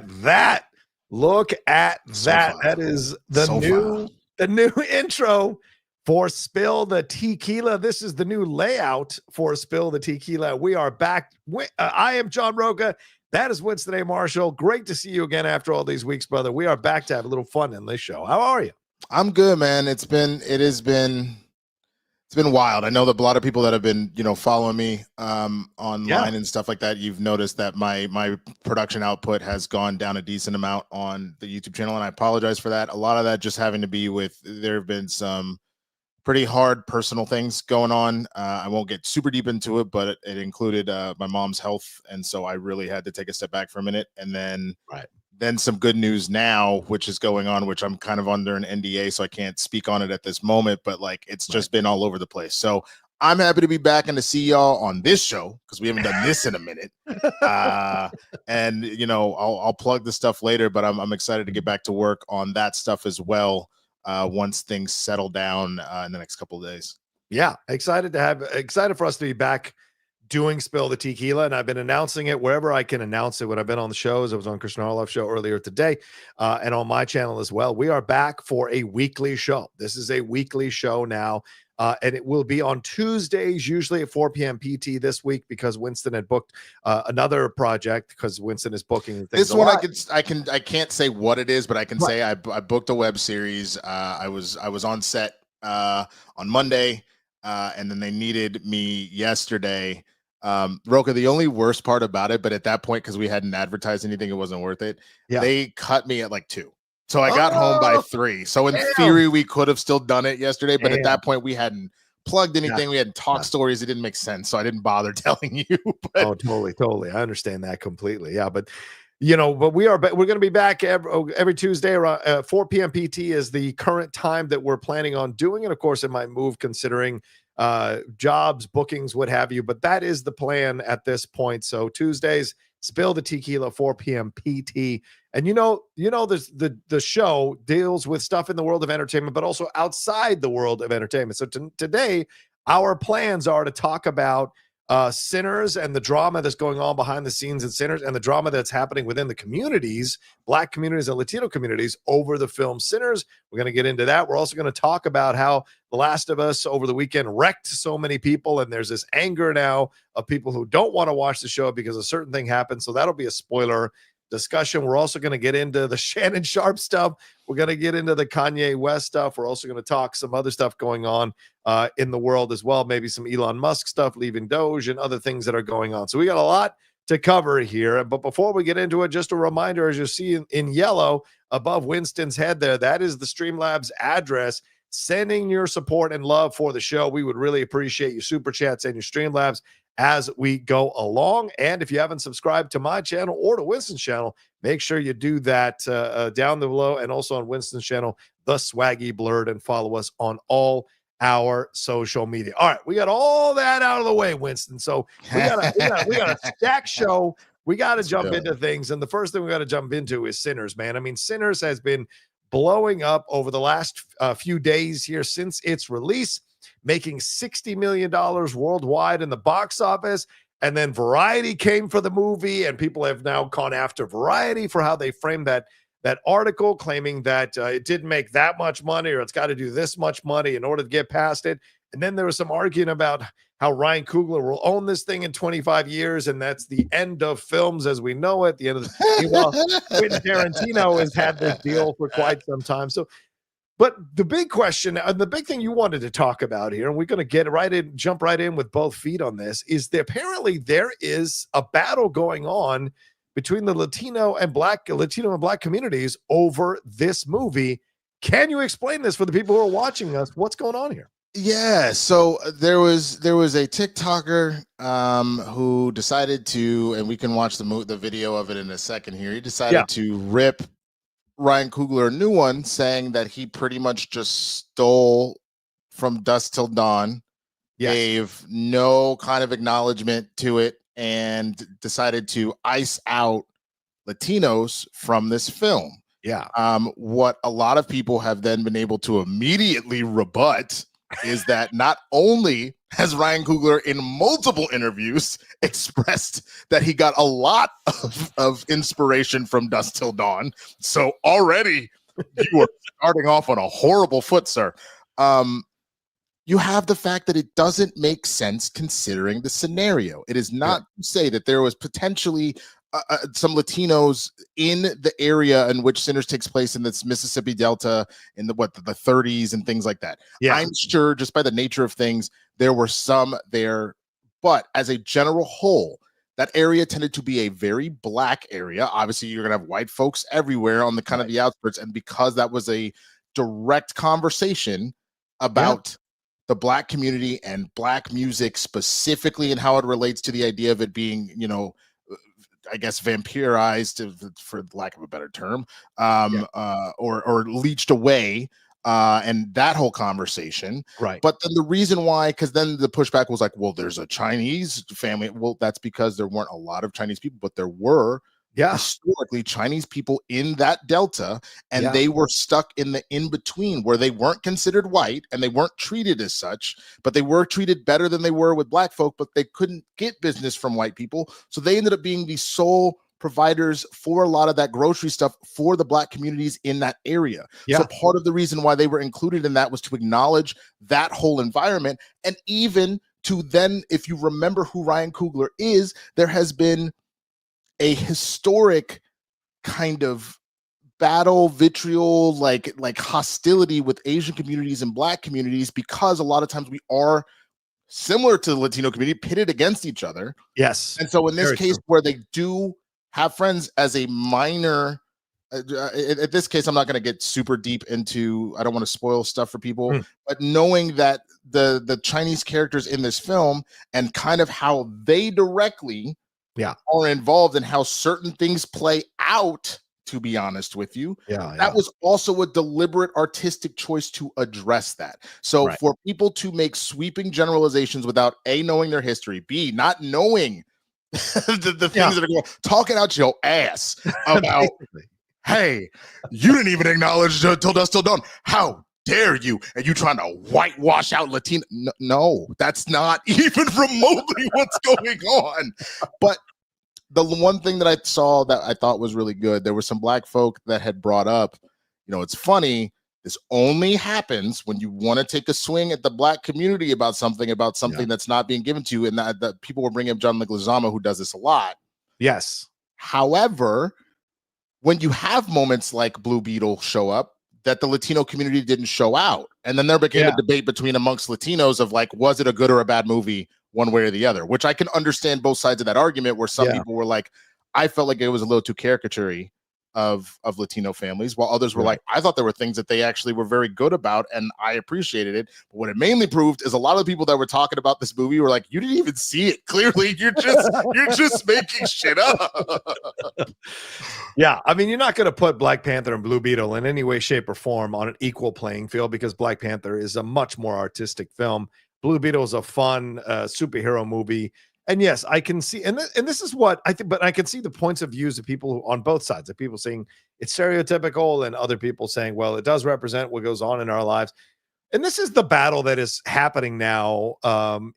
at that. Look at that. That is the new intro for Spill the Tequila. This is the new layout for Spill the Tequila. We are back. I am John Rocha. That is Winston A. Marshall. Great to see you again after all these weeks, brother. We are back to have a little fun in this show. How are you? I'm good, man. It's been wild. I know that a lot of people that have been, following me online and stuff like that, you've noticed that my production output has gone down a decent amount on the YouTube channel, and I apologize for that. A lot of that just having to be with, there have been some pretty hard personal things going on. I won't get super deep into it, but it included my mom's health, and so I really had to take a step back for a minute. And then some good news now, which is going on, which I'm kind of under an NDA, so I can't speak on it at this moment, but like it's just been all over the place. So I'm happy to be back and to see y'all on this show because we haven't done this in a minute. And I'll plug the stuff later, but I'm excited to get back to work on that stuff as well once things settle down in the next couple of days. Yeah, excited for us to be back doing Spill the Tequila, and I've been announcing it wherever I can announce it when I've been on the shows. I was on Christian Harloff's show earlier today and on my channel as well. We are back for a weekly show. This is a weekly show now, and it will be on Tuesdays, usually at 4 p.m. PT this week because Winston had booked another project because Winston is booking things. This one I can't say what it is, but I can say I booked a web series. I was on set on Monday, and then they needed me yesterday. Rocha, the only worst part about it, but at that point, because we hadn't advertised anything, it wasn't worth it. Yeah. They cut me at like 2. So I got home by 3. So in theory, we could have still done it yesterday, but at that point we hadn't plugged anything. We hadn't talked stories. It didn't make sense. So I didn't bother telling you. But oh, totally. I understand that completely. Yeah. But we're going to be back every Tuesday around 4 p.m. PT is the current time that we're planning on doing it. Of course, it might move considering jobs, bookings, what have you, but that is the plan at this point. So Tuesdays, Spill the Tequila, 4 p.m. PT. And the show deals with stuff in the world of entertainment, but also outside the world of entertainment. So today, our plans are to talk about Sinners and the drama that's going on behind the scenes in Sinners and the drama that's happening within the communities, Black communities and Latino communities over the film Sinners. We're going to get into that. We're also going to talk about how The Last of Us over the weekend wrecked so many people, and there's this anger now of people who don't want to watch the show because a certain thing happened. So that'll be a spoiler discussion. We're also going to get into the Shannon Sharpe stuff. We're going to get into the Kanye West stuff. We're also going to talk some other stuff going on in the world as well. Maybe some Elon Musk stuff, leaving Doge and other things that are going on. So we got a lot to cover here. But before we get into it, just a reminder, as you see in yellow above Winston's head there, that is the Streamlabs address. Sending your support and love for the show. We would really appreciate your super chats and your Streamlabs as we go along. And if you haven't subscribed to my channel or to Winston's channel, make sure you do that down below, and also on Winston's channel, The Swaggy Blurred, and follow us on all our social media. All right, we got all that out of the way, Winston. So we got a stack show. We got to jump into things, and the first thing we got to jump into is Sinners, man. I mean, Sinners has been blowing up over the last few days here since its release, making $60 million worldwide in the box office. And then Variety came for the movie, and people have now gone after Variety for how they framed that article, claiming that it didn't make that much money, or it's got to do this much money in order to get past it. And then there was some arguing about how Ryan Coogler will own this thing in 25 years, and that's the end of films as we know it. The end of Quentin Tarantino has had this deal for quite some time. So, but the big question and the big thing you wanted to talk about here, and we're going to jump right in with both feet on this, is that apparently there is a battle going on between the Latino and Black communities over this movie. Can you explain this for the people who are watching us? What's going on here? Yeah, so there was a TikToker who decided to, and we can watch the video of it in a second here. He decided to rip Ryan Coogler a new one, saying that he pretty much just stole from Dusk Till Dawn, gave no kind of acknowledgement to it, and decided to ice out Latinos from this film. Yeah. What a lot of people have then been able to immediately rebut is that not only as Ryan Coogler in multiple interviews expressed that he got a lot of inspiration from Dusk Till Dawn. So already you are starting off on a horrible foot, sir. You have the fact that it doesn't make sense considering the scenario. It is not to say that there was potentially some Latinos in the area in which Sinners takes place in this Mississippi Delta in the 30s and things like that. Yeah. I'm sure just by the nature of things, there were some there, but as a general whole, that area tended to be a very black area. Obviously, you're gonna have white folks everywhere on the kind of the outskirts, and because that was a direct conversation about the black community and black music specifically and how it relates to the idea of it being, you know, I guess vampirized, for lack of a better term, or leached away, and that whole conversation. Right. But then the reason why, because then the pushback was like, well, there's a Chinese family. Well, that's because there weren't a lot of Chinese people, but there were historically Chinese people in that Delta, and they were stuck in the in-between where they weren't considered white and they weren't treated as such, but they were treated better than they were with black folk, but they couldn't get business from white people. So they ended up being the sole providers for a lot of that grocery stuff for the black communities in that area. So part of the reason why they were included in that was to acknowledge that whole environment. And even to then, if you remember who Ryan Coogler is, there has been a historic kind of battle, vitriol, like hostility with Asian communities and black communities, because a lot of times we are similar to the Latino community, pitted against each other. Yes. And so in this case, where they do have friends as a minor, in this case, I'm not going to get super deep into, I don't want to spoil stuff for people, but knowing that the Chinese characters in this film and kind of how they directly are involved in how certain things play out, to be honest with you, that was also a deliberate artistic choice to address that. So for people to make sweeping generalizations without A, knowing their history, B, not knowing the things that are going, talking out your ass about, hey, you didn't even acknowledge Till Dusk Till Dawn. How dare you? And you trying to whitewash out Latino? No, that's not even remotely what's going on. But the one thing that I saw that I thought was really good, there were some black folk that had brought up, you know, it's funny, this only happens when you want to take a swing at the black community about something that's not being given to you. And that people were bringing up John Leguizamo, who does this a lot. Yes. However, when you have moments like Blue Beetle show up, that the Latino community didn't show out. And then there became a debate between amongst Latinos of like, was it a good or a bad movie one way or the other, which I can understand both sides of that argument, where some people were like, I felt like it was a little too caricature-y of Latino families, while others were like, I thought there were things that they actually were very good about and I appreciated it. But what it mainly proved is a lot of the people that were talking about this movie were like, you didn't even see it. Clearly, you're just making shit up. Yeah, I mean, you're not going to put Black Panther and Blue Beetle in any way, shape, or form on an equal playing field, because Black Panther is a much more artistic film. Blue Beetle is a fun superhero movie. And yes, I can see, and this is what I think, but I can see the points of views of people on both sides, of people saying it's stereotypical and other people saying, well, it does represent what goes on in our lives. And this is the battle that is happening now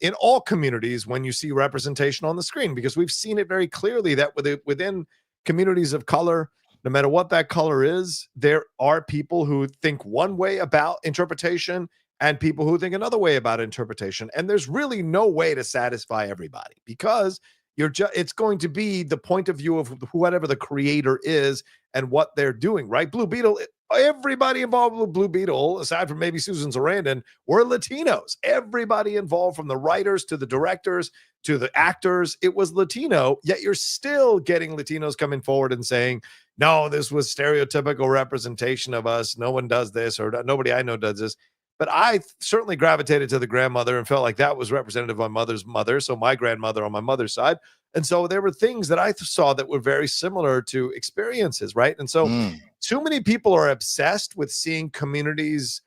in all communities when you see representation on the screen, because we've seen it very clearly that within communities of color, no matter what that color is, there are people who think one way about interpretation and people who think another way about interpretation. And there's really no way to satisfy everybody, because it's going to be the point of view of whatever the creator is and what they're doing, right? Blue Beetle, everybody involved with Blue Beetle, aside from maybe Susan Sarandon, were Latinos. Everybody involved, from the writers to the directors to the actors, it was Latino. Yet you're still getting Latinos coming forward and saying, no, this was stereotypical representation of us. No one does this, or nobody I know does this. But I certainly gravitated to the grandmother and felt like that was representative of my mother's mother. So my grandmother on my mother's side. And so there were things that I saw that were very similar to experiences, right? And so too many people are obsessed with seeing communities,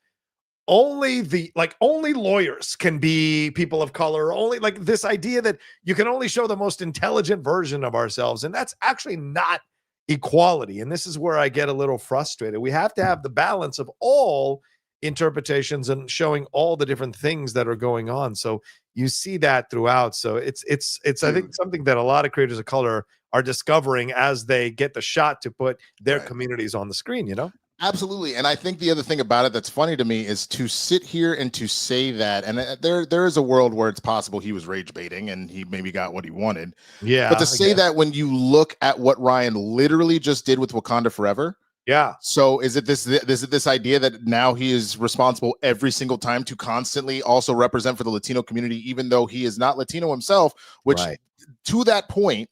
only lawyers can be people of color, only like this idea that you can only show the most intelligent version of ourselves. And that's actually not equality. And this is where I get a little frustrated. We have to have the balance of all interpretations and showing all the different things that are going on. So You see that throughout. So it's I think something that a lot of creators of color are discovering as they get the shot to put their communities on the screen, you know? Absolutely. And I think the other thing about it that's funny to me is to sit here and to say that, and there is a world where it's possible he was rage baiting and he maybe got what he wanted. Yeah. But to say that when you look at what Ryan literally just did with Wakanda Forever. Yeah. So is it this idea that now he is responsible every single time to constantly also represent for the Latino community, even though he is not Latino himself, which to that point,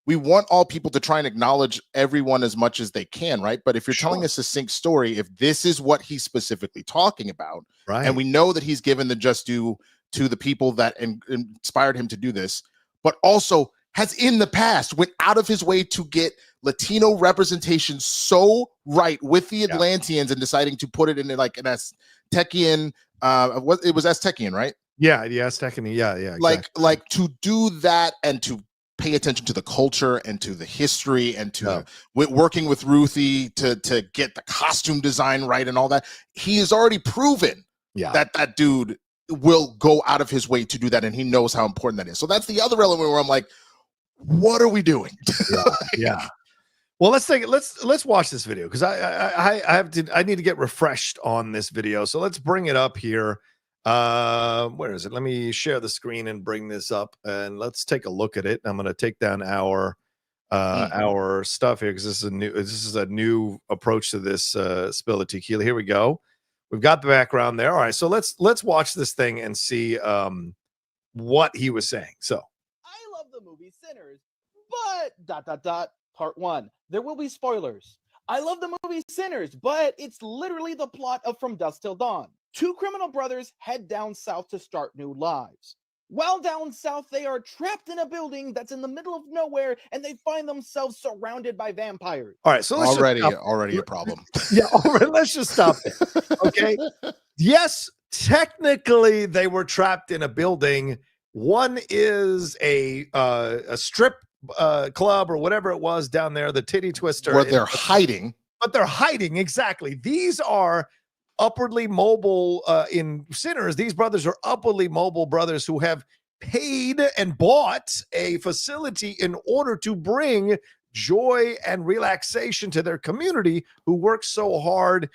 we want all people to try and acknowledge everyone as much as they can, right? But if you're telling a succinct story, if this is what he's specifically talking about, and we know that he's given the just due to the people that inspired him to do this, but also has in the past went out of his way to get Latino representation so right with the Atlanteans and deciding to put it in like an Aztecian, what it was Aztecian, right? Yeah, the Aztecian, yeah, exactly. Like to do that and to pay attention to the culture and to the history and to working with Ruthie to get the costume design right and all that. He has already proven that dude will go out of his way to do that, and he knows how important that is. So that's the other element where I'm like, what are we doing? Yeah. Well, let's watch this video because I need to get refreshed on this video. So let's bring it up here. Where is it? Let me share the screen and bring this up and let's take a look at it. I'm going to take down our stuff here because this is a new approach to this Spill the Tequila. Here we go. We've got the background there. All right, so let's watch this thing and see what he was saying. So I love the movie Sinners, but ... Part 1. There will be spoilers. I love the movie Sinners, but it's literally the plot of From Dusk Till Dawn. Two criminal brothers head down south to start new lives. While down south, they are trapped in a building that's in the middle of nowhere, and they find themselves surrounded by vampires. All right, so let's already a problem. Yeah, all right, let's just stop there. Okay. Yes, technically they were trapped in a building. One is a strip club or whatever it was down there, the titty twister, where they're hiding. But they're hiding, exactly. These are upwardly mobile in Sinners. These brothers are upwardly mobile brothers who have paid and bought a facility in order to bring joy and relaxation to their community, who work so hard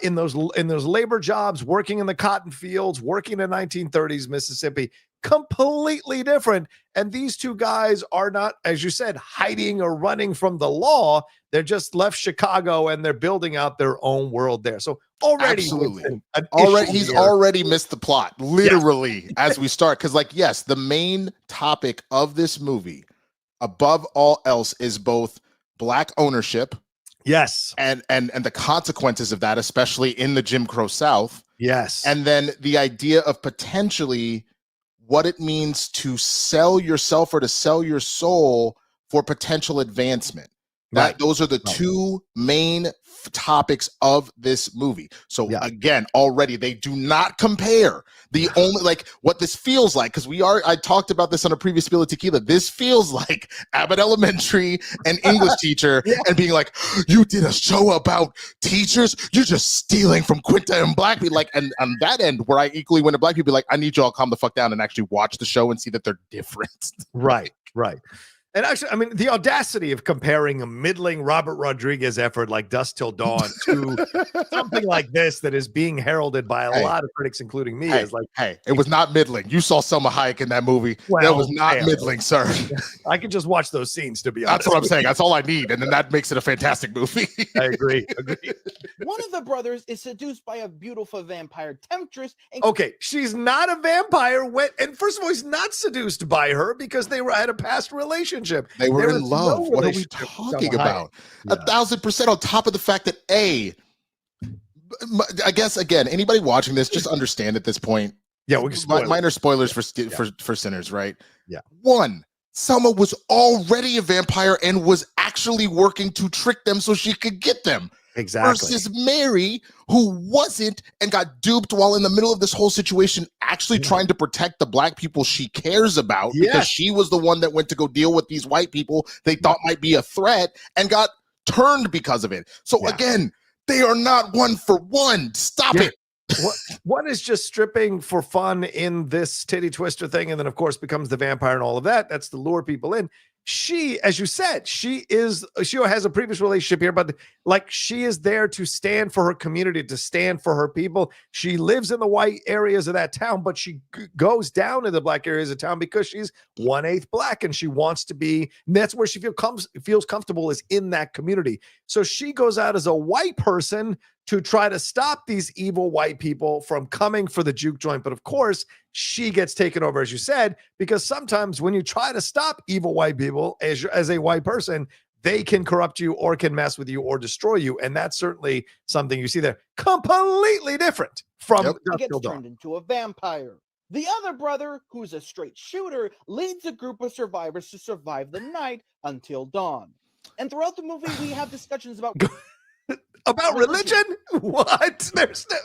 in those labor jobs, working in the cotton fields, working in 1930s Mississippi. Completely different. And these two guys are not, as you said, hiding or running from the law. They're just left Chicago and they're building out their own world there. So already, he's already missed the plot, literally, as we start. Because, like, yes, the main topic of this movie, above all else, is both Black ownership. Yes. And the consequences of that, especially in the Jim Crow South. Yes. And then the idea of potentially what it means to sell yourself or to sell your soul for potential advancement. Those are the two main topics of this movie. So again, already they do not compare. The only, like, what this feels like, because I talked about this on a previous Spill the Tequila. This feels like Abbott Elementary and English teacher and being like, you did a show about teachers, you're just stealing from Quinta and Black people. Like, and on that end, where I equally went to Black people, be like, I need you all calm the fuck down and actually watch the show and see that they're different. Right. And actually, I mean, the audacity of comparing a middling Robert Rodriguez effort like Dusk Till Dawn to something like this that is being heralded by a lot of critics, including me, is like, it was not middling. You saw Selma Hayek in that movie. That was not middling, sir. I can just watch those scenes, to be honest. That's what I'm saying. That's all I need. And then that makes it a fantastic movie. I agree. One of the brothers is seduced by a beautiful vampire temptress. Okay, she's not a vampire. And first of all, he's not seduced by her because they had a past relationship. They were in love. What are we talking about? 1,000% on top of the fact that I guess, again, anybody watching this, just understand at this point. Yeah, we can minor spoilers for Sinners, right? Yeah. One, Selma was already a vampire and was actually working to trick them so she could get them. Exactly. Versus Mary, who wasn't and got duped while in the middle of this whole situation, actually trying to protect the Black people she cares about because she was the one that went to go deal with these white people they thought might be a threat and got turned because of it. So again, they are not one for one. Stop it. One is just stripping for fun in this titty twister thing, and then of course becomes the vampire and all of that. That's to lure people in. She, as you said, she has a previous relationship here, but like she is there to stand for her community, to stand for her people. She lives in the white areas of that town, but she goes down in the black areas of town because she's 1/8 black, and she wants to be. And that's where she feels comfortable, is in that community. So she goes out as a white person to try to stop these evil white people from coming for the juke joint. But of course, she gets taken over, as you said, because sometimes when you try to stop evil white people as a white person, they can corrupt you or can mess with you or destroy you. And that's certainly something you see there. Completely different from He Dusk gets Till Dawn. turned into a vampire. The other brother, who's a straight shooter, leads a group of survivors to survive the night until dawn. And throughout the movie, we have discussions about religion? What?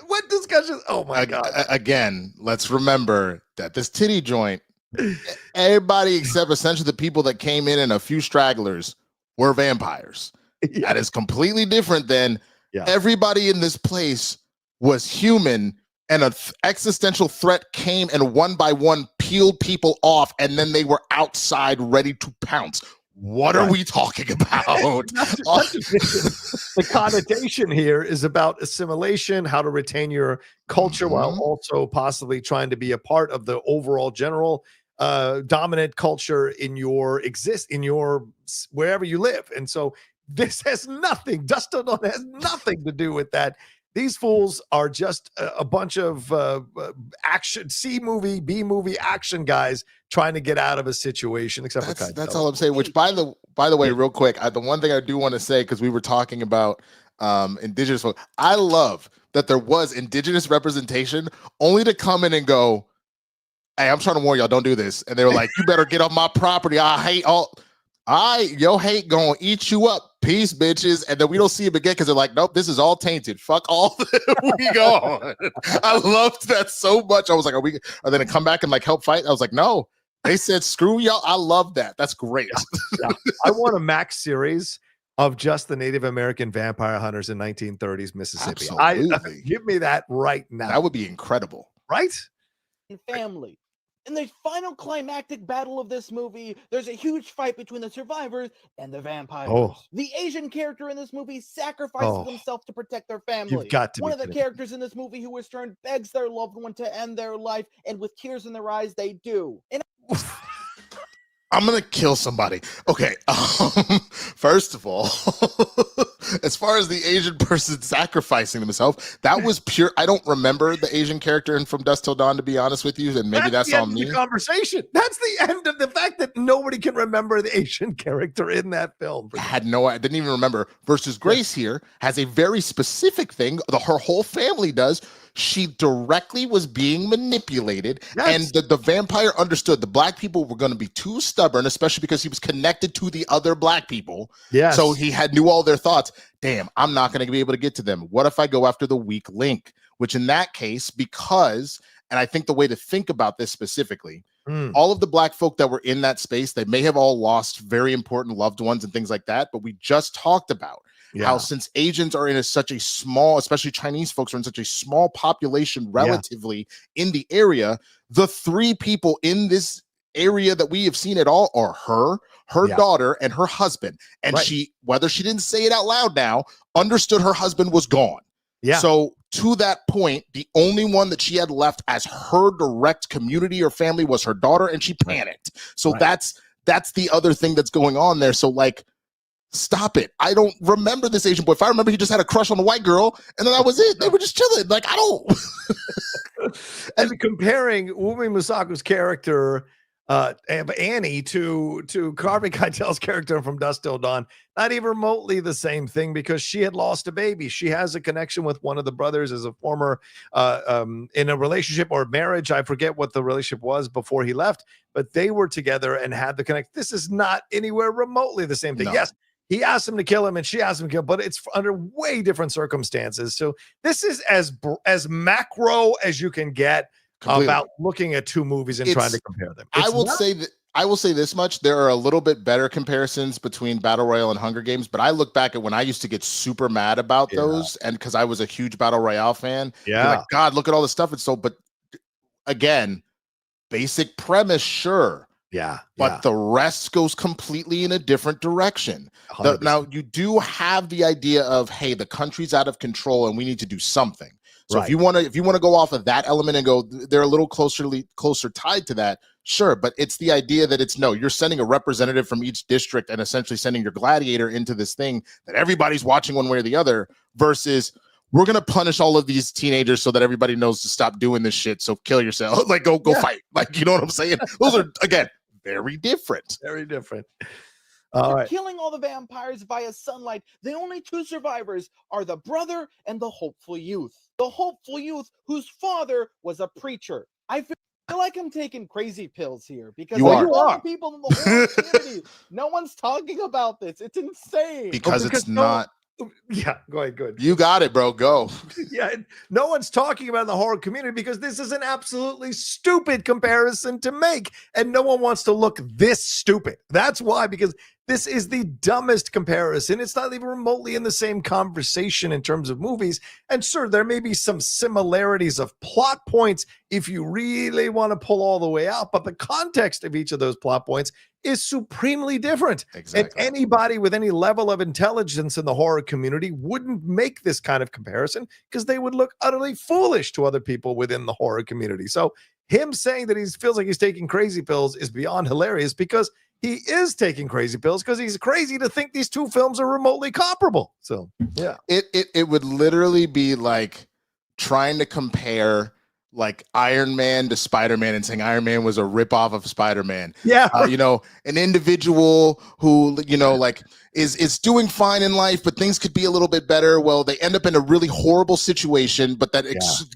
What discussion? Oh my God. Again, let's remember that this titty joint, everybody except essentially the people that came in and a few stragglers were vampires. Yeah. That is completely different than everybody in this place was human, and an existential threat came and one by one peeled people off, and then they were outside ready to pounce. What are we talking about? The connotation here is about assimilation, how to retain your culture while also possibly trying to be a part of the overall general dominant culture in your wherever you live. And so this has nothing, Dusk Till Dawn has nothing to do with that. These fools are just a bunch of action, C movie, B movie action guys trying to get out of a situation. Except for that's all I'm saying. Which, by the way, real quick, the one thing I do want to say, because we were talking about indigenous folk, I love that there was indigenous representation, only to come in and go, "Hey, I'm trying to warn y'all, don't do this." And they were like, "You better get off my property. Your hate gonna eat you up. Peace, bitches." And then we don't see him again because they're like, "Nope, this is all tainted. Fuck all." We go on. I loved that so much. I was like, are they gonna come back and like help fight? I was like, no. They said, screw y'all. I love that. That's great. Yeah. I want a Max series of just the Native American vampire hunters in 1930s Mississippi. Give me that right now. That would be incredible. Right? Family. In the final climactic battle of this movie, there's a huge fight between the survivors and the vampires. Oh. The Asian character in this movie sacrifices himself to protect their family. You've got to One of the characters in this movie who was turned begs their loved one to end their life, and with tears in their eyes, they do. And I'm gonna kill somebody. Okay. First of all, as far as the Asian person sacrificing themselves, that was pure. I don't remember the Asian character in From Dusk Till Dawn, to be honest with you, and maybe that's on me. The conversation. That's the end of the fact that nobody can remember the Asian character in that film. I didn't even remember. Versus Grace here has a very specific thing. Her whole family does. She directly was being manipulated, and the vampire understood the black people were going to be too stubborn, especially because he was connected to the other black people. Yes. So he knew all their thoughts. Damn, I'm not going to be able to get to them. What if I go after the weak link? Which in that case, because, and I think the way to think about this specifically, all of the black folk that were in that space, they may have all lost very important loved ones and things like that, but we just talked about how since Asians are in such a small, especially Chinese folks are in such a small population relatively in the area, the three people in this area that we have seen at all are her daughter, and her husband. And she, whether she didn't say it out loud now, understood her husband was gone. Yeah. So to that point, the only one that she had left as her direct community or family was her daughter, and she panicked. So that's the other thing that's going on there. So like, stop it. I don't remember this Asian boy. If I remember, he just had a crush on a white girl, and then that was it. They were just chilling. Like, I don't. And comparing Wumi Musaku's character, Annie, to Harvey Keitel's character from Dusk Till Dawn, not even remotely the same thing, because she had lost a baby. She has a connection with one of the brothers as a former in a relationship or marriage. I forget what the relationship was before he left, but they were together and had the connect. This is not anywhere remotely the same thing. No. Yes, he asked him to kill him and she asked him to kill, but it's under way different circumstances. So this is as macro as you can get. Completely. About looking at two movies and trying to compare them. I will say I will say this much: there are a little bit better comparisons between Battle Royale and Hunger Games. But I look back at when I used to get super mad about those, and because I was a huge Battle Royale fan, like, God, look at all the stuff it's so. But again, basic premise, sure. But the rest goes completely in a different direction. Now, you do have the idea of, hey, the country's out of control and we need to do something. So if you want to go off of that element and go, they're a little closer tied to that, sure. But it's the idea that you're sending a representative from each district and essentially sending your gladiator into this thing that everybody's watching one way or the other, versus we're going to punish all of these teenagers so that everybody knows to stop doing this shit. So kill yourself, like go fight. Like, you know what I'm saying? Those are, again, very different. Very different. Killing all the vampires via sunlight. The only two survivors are the brother and the hopeful youth. The hopeful youth whose father was a preacher. I feel like I'm taking crazy pills here because all the people in the whole community, no one's talking about this. It's insane. Because it's not. Yeah, go ahead. Good. You got it, bro. Go. Yeah, no one's talking about the horror community because this is an absolutely stupid comparison to make, and no one wants to look this stupid. That's why, because this is the dumbest comparison. It's not even remotely in the same conversation in terms of movies. And sure, there may be some similarities of plot points if you really want to pull all the way out, but the context of each of those plot points is supremely different. Exactly. And anybody with any level of intelligence in the horror community wouldn't make this kind of comparison because they would look utterly foolish to other people within the horror community. So him saying that he feels like he's taking crazy pills is beyond hilarious, because he is taking crazy pills because he's crazy to think these two films are remotely comparable. So yeah, it would literally be like trying to compare like Iron Man to Spider-Man and saying Iron Man was a ripoff of Spider-Man. Yeah. An individual who, like is doing fine in life, but things could be a little bit better. Well, they end up in a really horrible situation, but that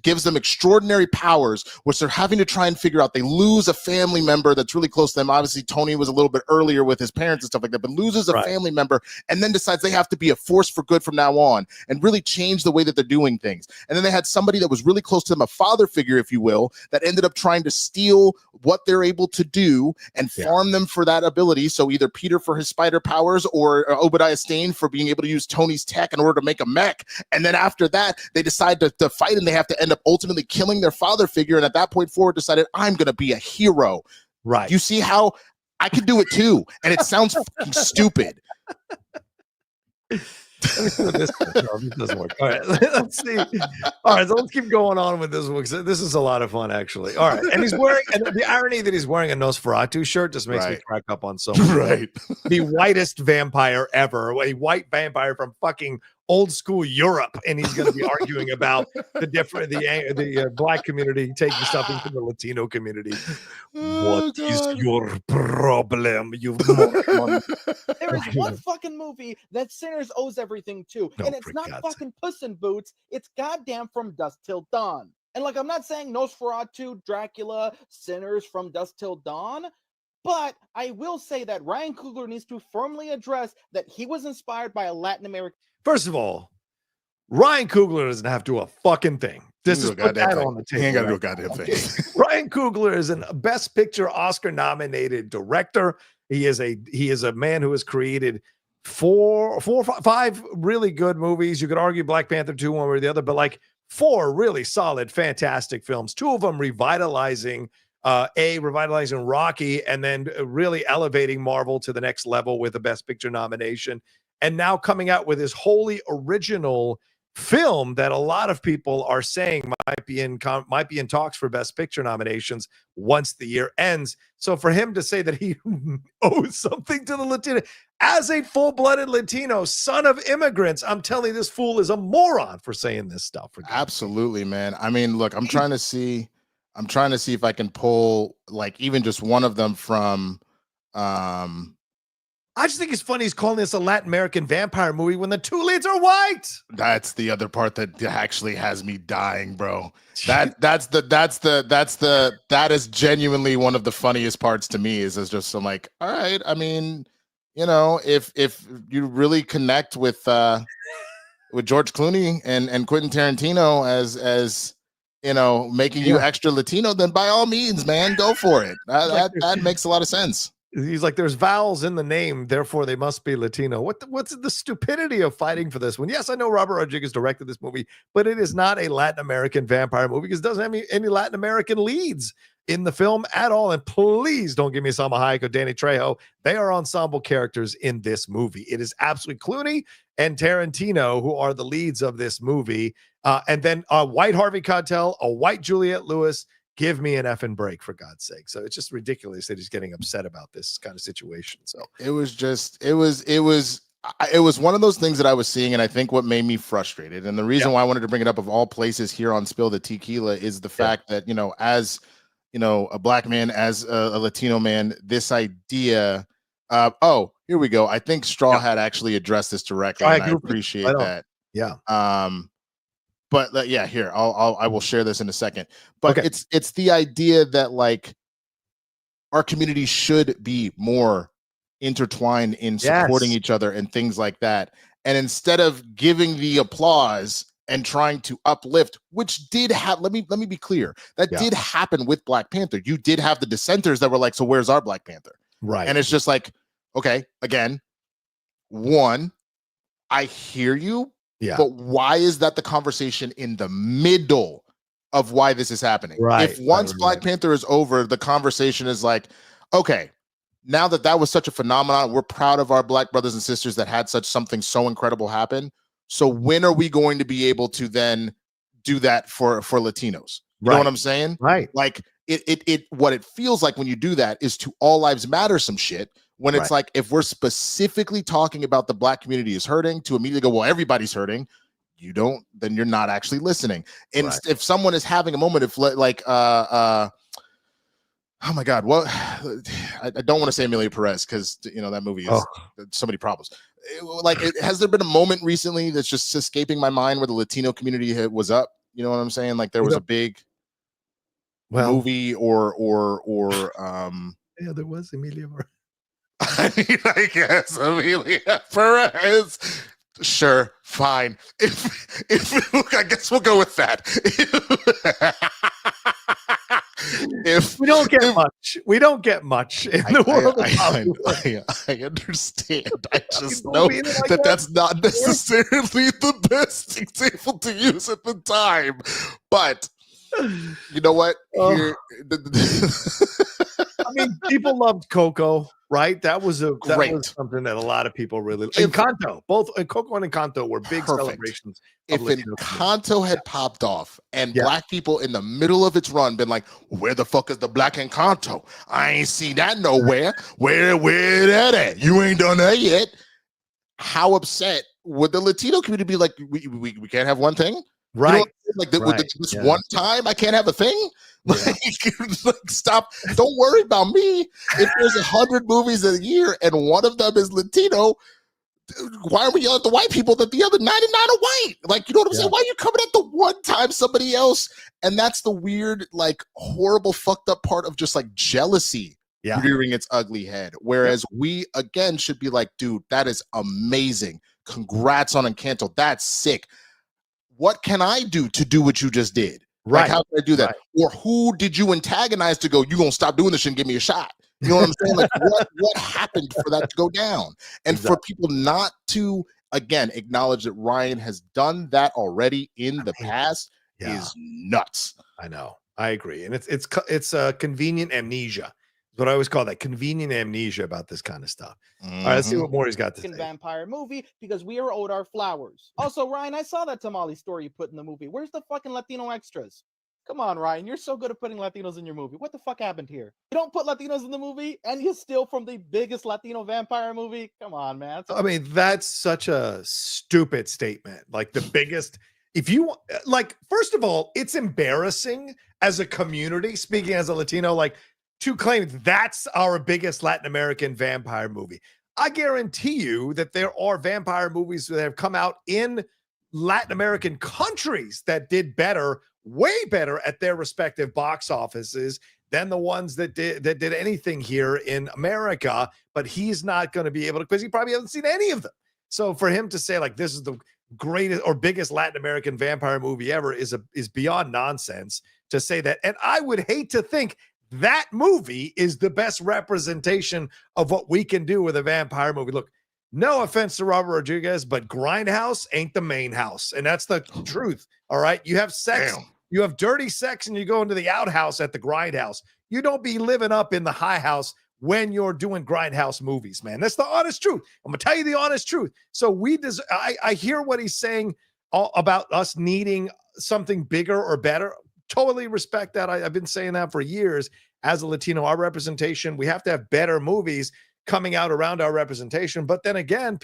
gives them extraordinary powers, which they're having to try and figure out. They lose a family member that's really close to them. Obviously, Tony was a little bit earlier with his parents and stuff like that, but loses a family member and then decides they have to be a force for good from now on and really change the way that they're doing things. And then they had somebody that was really close to them, a father figure, if you will, that ended up trying to steal what they're able to do and farm them for that ability. So either Peter for his spider powers or Obadiah Stane for being able to use Tony's tech in order to make a mech. And then after that, they decide to fight, and they have to end up ultimately killing their father figure. And at that point forward, decided, I'm going to be a hero. Right. You see how I could do it too. And it sounds fucking stupid. This doesn't work. All right, let's see. All right, so let's keep going on with this one, because this is a lot of fun, actually. All right, and the irony that he's wearing a Nosferatu shirt just makes me crack up on so much. Right. The whitest vampire ever, a white vampire from fucking old school Europe, and he's going to be arguing about the black community taking something from the Latino community. What is your problem, you moron? There is one fucking movie that Sinners owes everything to, and it's not fucking Puss in Boots. It's goddamn From Dusk Till Dawn. And like, I'm not saying Nosferatu, Dracula, Sinners, From Dusk Till Dawn, but I will say that Ryan Coogler needs to firmly address that he was inspired by a Latin American. First of all, Ryan Coogler doesn't have to do a fucking thing. This is put that on the table. He ain't got to do a goddamn thing. Ryan Coogler is a Best Picture Oscar-nominated director. He is a man who has created five really good movies. You could argue Black Panther 2, one or the other, but like 4 really solid, fantastic films. 2 of them revitalizing Rocky, and then really elevating Marvel to the next level with a Best Picture nomination. And now coming out with his wholly original film that a lot of people are saying might be in talks for Best Picture nominations once the year ends. So for him to say that he owes something to the Latino, as a full-blooded Latino, son of immigrants, I'm telling you, this fool is a moron for saying this stuff. Absolutely, man. I mean, look, I'm trying to see if I can pull like even just one of them from I just think it's funny he's calling this a Latin American vampire movie when the 2 leads are white. That's the other part that actually has me dying, bro. That is genuinely one of the funniest parts to me. Is just I'm like, all right. I mean, if you really connect with George Clooney and Quentin Tarantino as making you extra Latino, then by all means, man, go for it. That makes a lot of sense. He's like, there's vowels in the name, therefore they must be Latino. What's the stupidity of fighting for this one? Yes, I know Robert Rodriguez directed this movie, but it is not a Latin American vampire movie because it doesn't have any Latin American leads in the film at all. And please don't give me Salma Hayek or Danny Trejo. They are ensemble characters in this movie. It is absolutely Clooney and Tarantino who are the leads of this movie. And then a white Harvey Keitel, a white Juliette Lewis. Give me an effing break, for God's sake. So it's just ridiculous that he's getting upset about this kind of situation. So it was one of those things that I was seeing, and I think what made me frustrated, and the reason why I wanted to bring it up of all places here on Spill the Tequila is the fact that, as a black man, as a Latino man, this idea here we go. I think Straw had actually addressed this directly, and I appreciate that. Yeah. But here, I will share this in a second. But it's the idea that like our community should be more intertwined in supporting each other and things like that. And instead of giving the applause and trying to uplift, which did have, let me be clear, that did happen with Black Panther. You did have the dissenters that were like, so where's our Black Panther? Right. And it's just like, okay, again, one, I hear you. Yeah. But why is that the conversation in the middle of why this is happening? Right. If once Black Panther is over, the conversation is like, okay, now that was such a phenomenon, we're proud of our Black brothers and sisters that had something so incredible happen. So when are we going to be able to then do that for Latinos? You know what I'm saying? Right. Like what it feels like when you do that is to all lives matter some shit. When it's like, if we're specifically talking about the Black community is hurting, to immediately go, well, everybody's hurting. Then you're not actually listening. And if someone is having a moment, if like, oh my God, well, I don't want to say Amelia Perez because that movie is so many problems. Has there been a moment recently that's just escaping my mind where the Latino community was up? You know what I'm saying? Like there was a big movie or yeah, there was Amelia Perez. I mean, I guess Amelia Perez. Sure, fine. If I guess we'll go with that. If we don't get much in the world of Hollywood. I understand. I just know that that's not necessarily the best example to use at the time. But you know what? Here, I mean, people loved Coco, right? That was something that a lot of people really. Encanto, both Coco and Encanto were big celebrations. If Encanto had popped off and Black people in the middle of its run been like, where the fuck is the Black Encanto? I ain't seen that nowhere. Where that at? You ain't done that yet. How upset would the Latino community be? Like, we can't have one thing? Right. This one time I can't have a thing? Like, stop. Don't worry about me. If there's 100 movies a year and one of them is Latino, why are we yelling at the white people that the other 99 are white? Like, you know what I'm saying? Why are you coming at the one time somebody else? And that's the weird, like, horrible, fucked up part of just like jealousy rearing its ugly head. Whereas we, again, should be like, dude, that is amazing. Congrats on Encanto. That's sick. What can I do to do what you just did? Right. Like, how can I do that? Or who did you antagonize to go, you going to stop doing this shit and give me a shot? You know what I'm saying? Like, what happened for that to go down? And for people not to, again, acknowledge that Ryan has done that already in the past is nuts. I know. I agree. And it's a convenient amnesia. What I always call that, convenient amnesia about this kind of stuff. All right, let's see what more he's got to say. Vampire movie because we are owed our flowers. Also, Ryan, I saw that tamale story you put in the movie. Where's the fucking Latino extras? Come on, Ryan, you're so good at putting Latinos in your movie. What the fuck happened here? You don't put Latinos in the movie and you steal from the biggest Latino vampire movie? Come on, man. I mean, that's such a stupid statement. Like the biggest, if you like, first of all, it's embarrassing as a community, speaking as a Latino, like, to claim that's our biggest Latin American vampire movie. I guarantee you that there are vampire movies that have come out in Latin American countries that did better, way better at their respective box offices than the ones that did anything here in America. But he's not going to be able to, because he probably hasn't seen any of them. So for him to say like, this is greatest or biggest Latin American vampire movie ever is beyond nonsense to say that. And I would hate to think that movie is the best representation of what we can do with a vampire movie. Look, no offense to Robert Rodriguez, but Grindhouse ain't the main house. And that's the truth. All right. You have sex, you have dirty sex, and you go into the outhouse at the Grindhouse. You don't be living up in the high house when you're doing Grindhouse movies, man. That's the honest truth. I'm gonna tell you the honest truth. So I hear what he's saying about us needing something bigger or better. Totally respect that. I've been saying that for years. As a Latino, our representation, we have to have better movies coming out around our representation. But then again,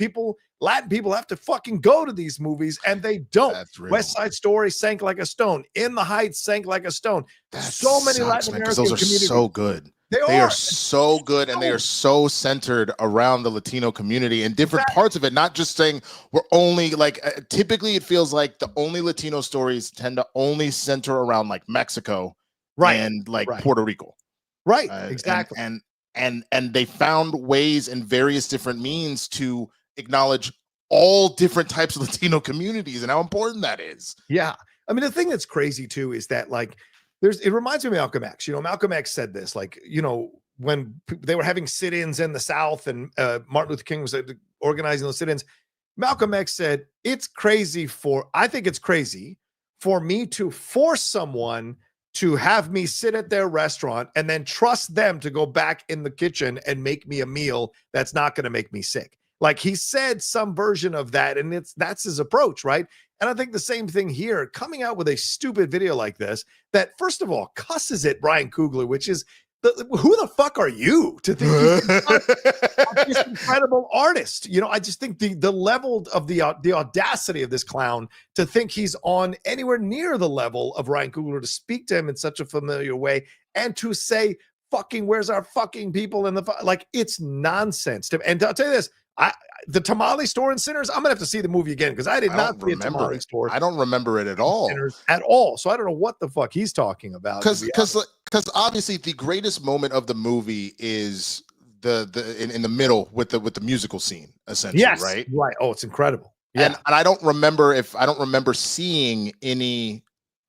Latin people have to fucking go to these movies, and they don't. West Side Story sank like a stone. In the Heights sank like a stone. So many Latin American those are communities. So good. They are so good, and they are so centered around the Latino community in different parts of it. Not just saying we're only like typically it feels like the only Latino stories tend to only center around like Mexico, and like Puerto Rico, exactly. And they found ways and various different means to acknowledge all different types of Latino communities and how important that is. Yeah, I mean the thing that's crazy too is that like. It reminds me of Malcolm X. You know, Malcolm X said this, like, you know, when they were having sit-ins in the South and Martin Luther King was organizing those sit-ins, Malcolm X said, I think it's crazy for me to force someone to have me sit at their restaurant and then trust them to go back in the kitchen and make me a meal that's not going to make me sick. Like he said some version of that, and that's his approach, right? And I think the same thing here, coming out with a stupid video like this that, first of all, cusses at Ryan Coogler, which is, who the fuck are you to think he's this incredible artist? You know, I just think the level of the audacity of this clown to think he's on anywhere near the level of Ryan Coogler to speak to him in such a familiar way and to say, fucking, where's our fucking people in the, like, it's nonsense. And I'll tell you this, the Tamale Store in Sinners, I'm gonna have to see the movie again because I did not see a Tamale Store. I don't remember it at all. So I don't know what the fuck he's talking about. Because obviously the greatest moment of the movie is in the middle with the musical scene, essentially. Yes, right. Oh, it's incredible. Yeah, and I don't remember seeing any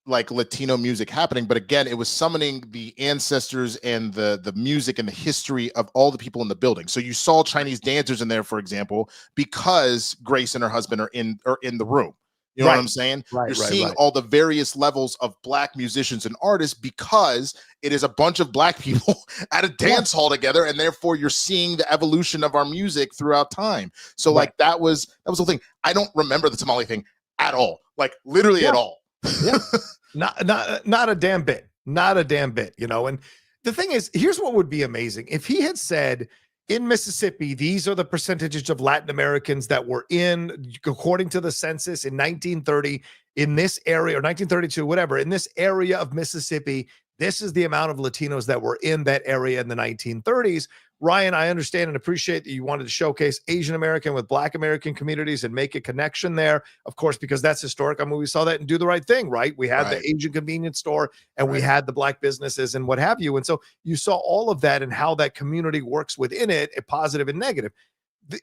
like Latino music happening, but again, it was summoning the ancestors and the music and the history of all the people in the building. So you saw Chinese dancers in there, for example, because Grace and her husband are in the room. You know what I'm saying? You're seeing all the various levels of Black musicians and artists because it is a bunch of Black people at a dance hall together, and therefore you're seeing the evolution of our music throughout time. So like that was the whole thing. I don't remember the tamale thing at all, like literally at all. Yeah, not a damn bit, you know. And the thing is, here's what would be amazing if he had said, in Mississippi, these are the percentages of Latin Americans that were in, according to the census in 1930, in this area, or 1932, whatever, in this area of Mississippi, this is the amount of Latinos that were in that area in the 1930s. Ryan, I understand and appreciate that you wanted to showcase Asian American with Black American communities and make a connection there, of course, because that's historic. I mean, we saw that and Do the Right Thing, right? We had the Asian convenience store and we had the Black businesses and what have you. And so you saw all of that and how that community works within it, a positive and negative.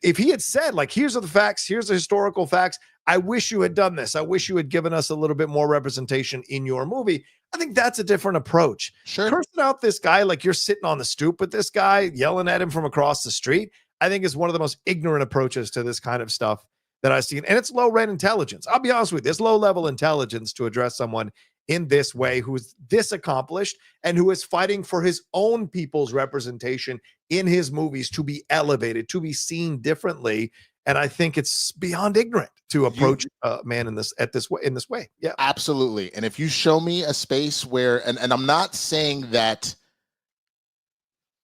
If he had said, like, here's the facts, here's the historical facts, I wish you had done this, I wish you had given us a little bit more representation in your movie, I think that's a different approach. Sure. Cursing out this guy like you're sitting on the stoop with this guy, yelling at him from across the street, I think is one of the most ignorant approaches to this kind of stuff that I've seen. And it's low-rent intelligence. I'll be honest with you, it's low-level intelligence to address someone in this way who is this accomplished and who is fighting for his own people's representation in his movies to be elevated, to be seen differently. And I think it's beyond ignorant to approach a man in this way. Yeah, absolutely. And if you show me a space where, and I'm not saying that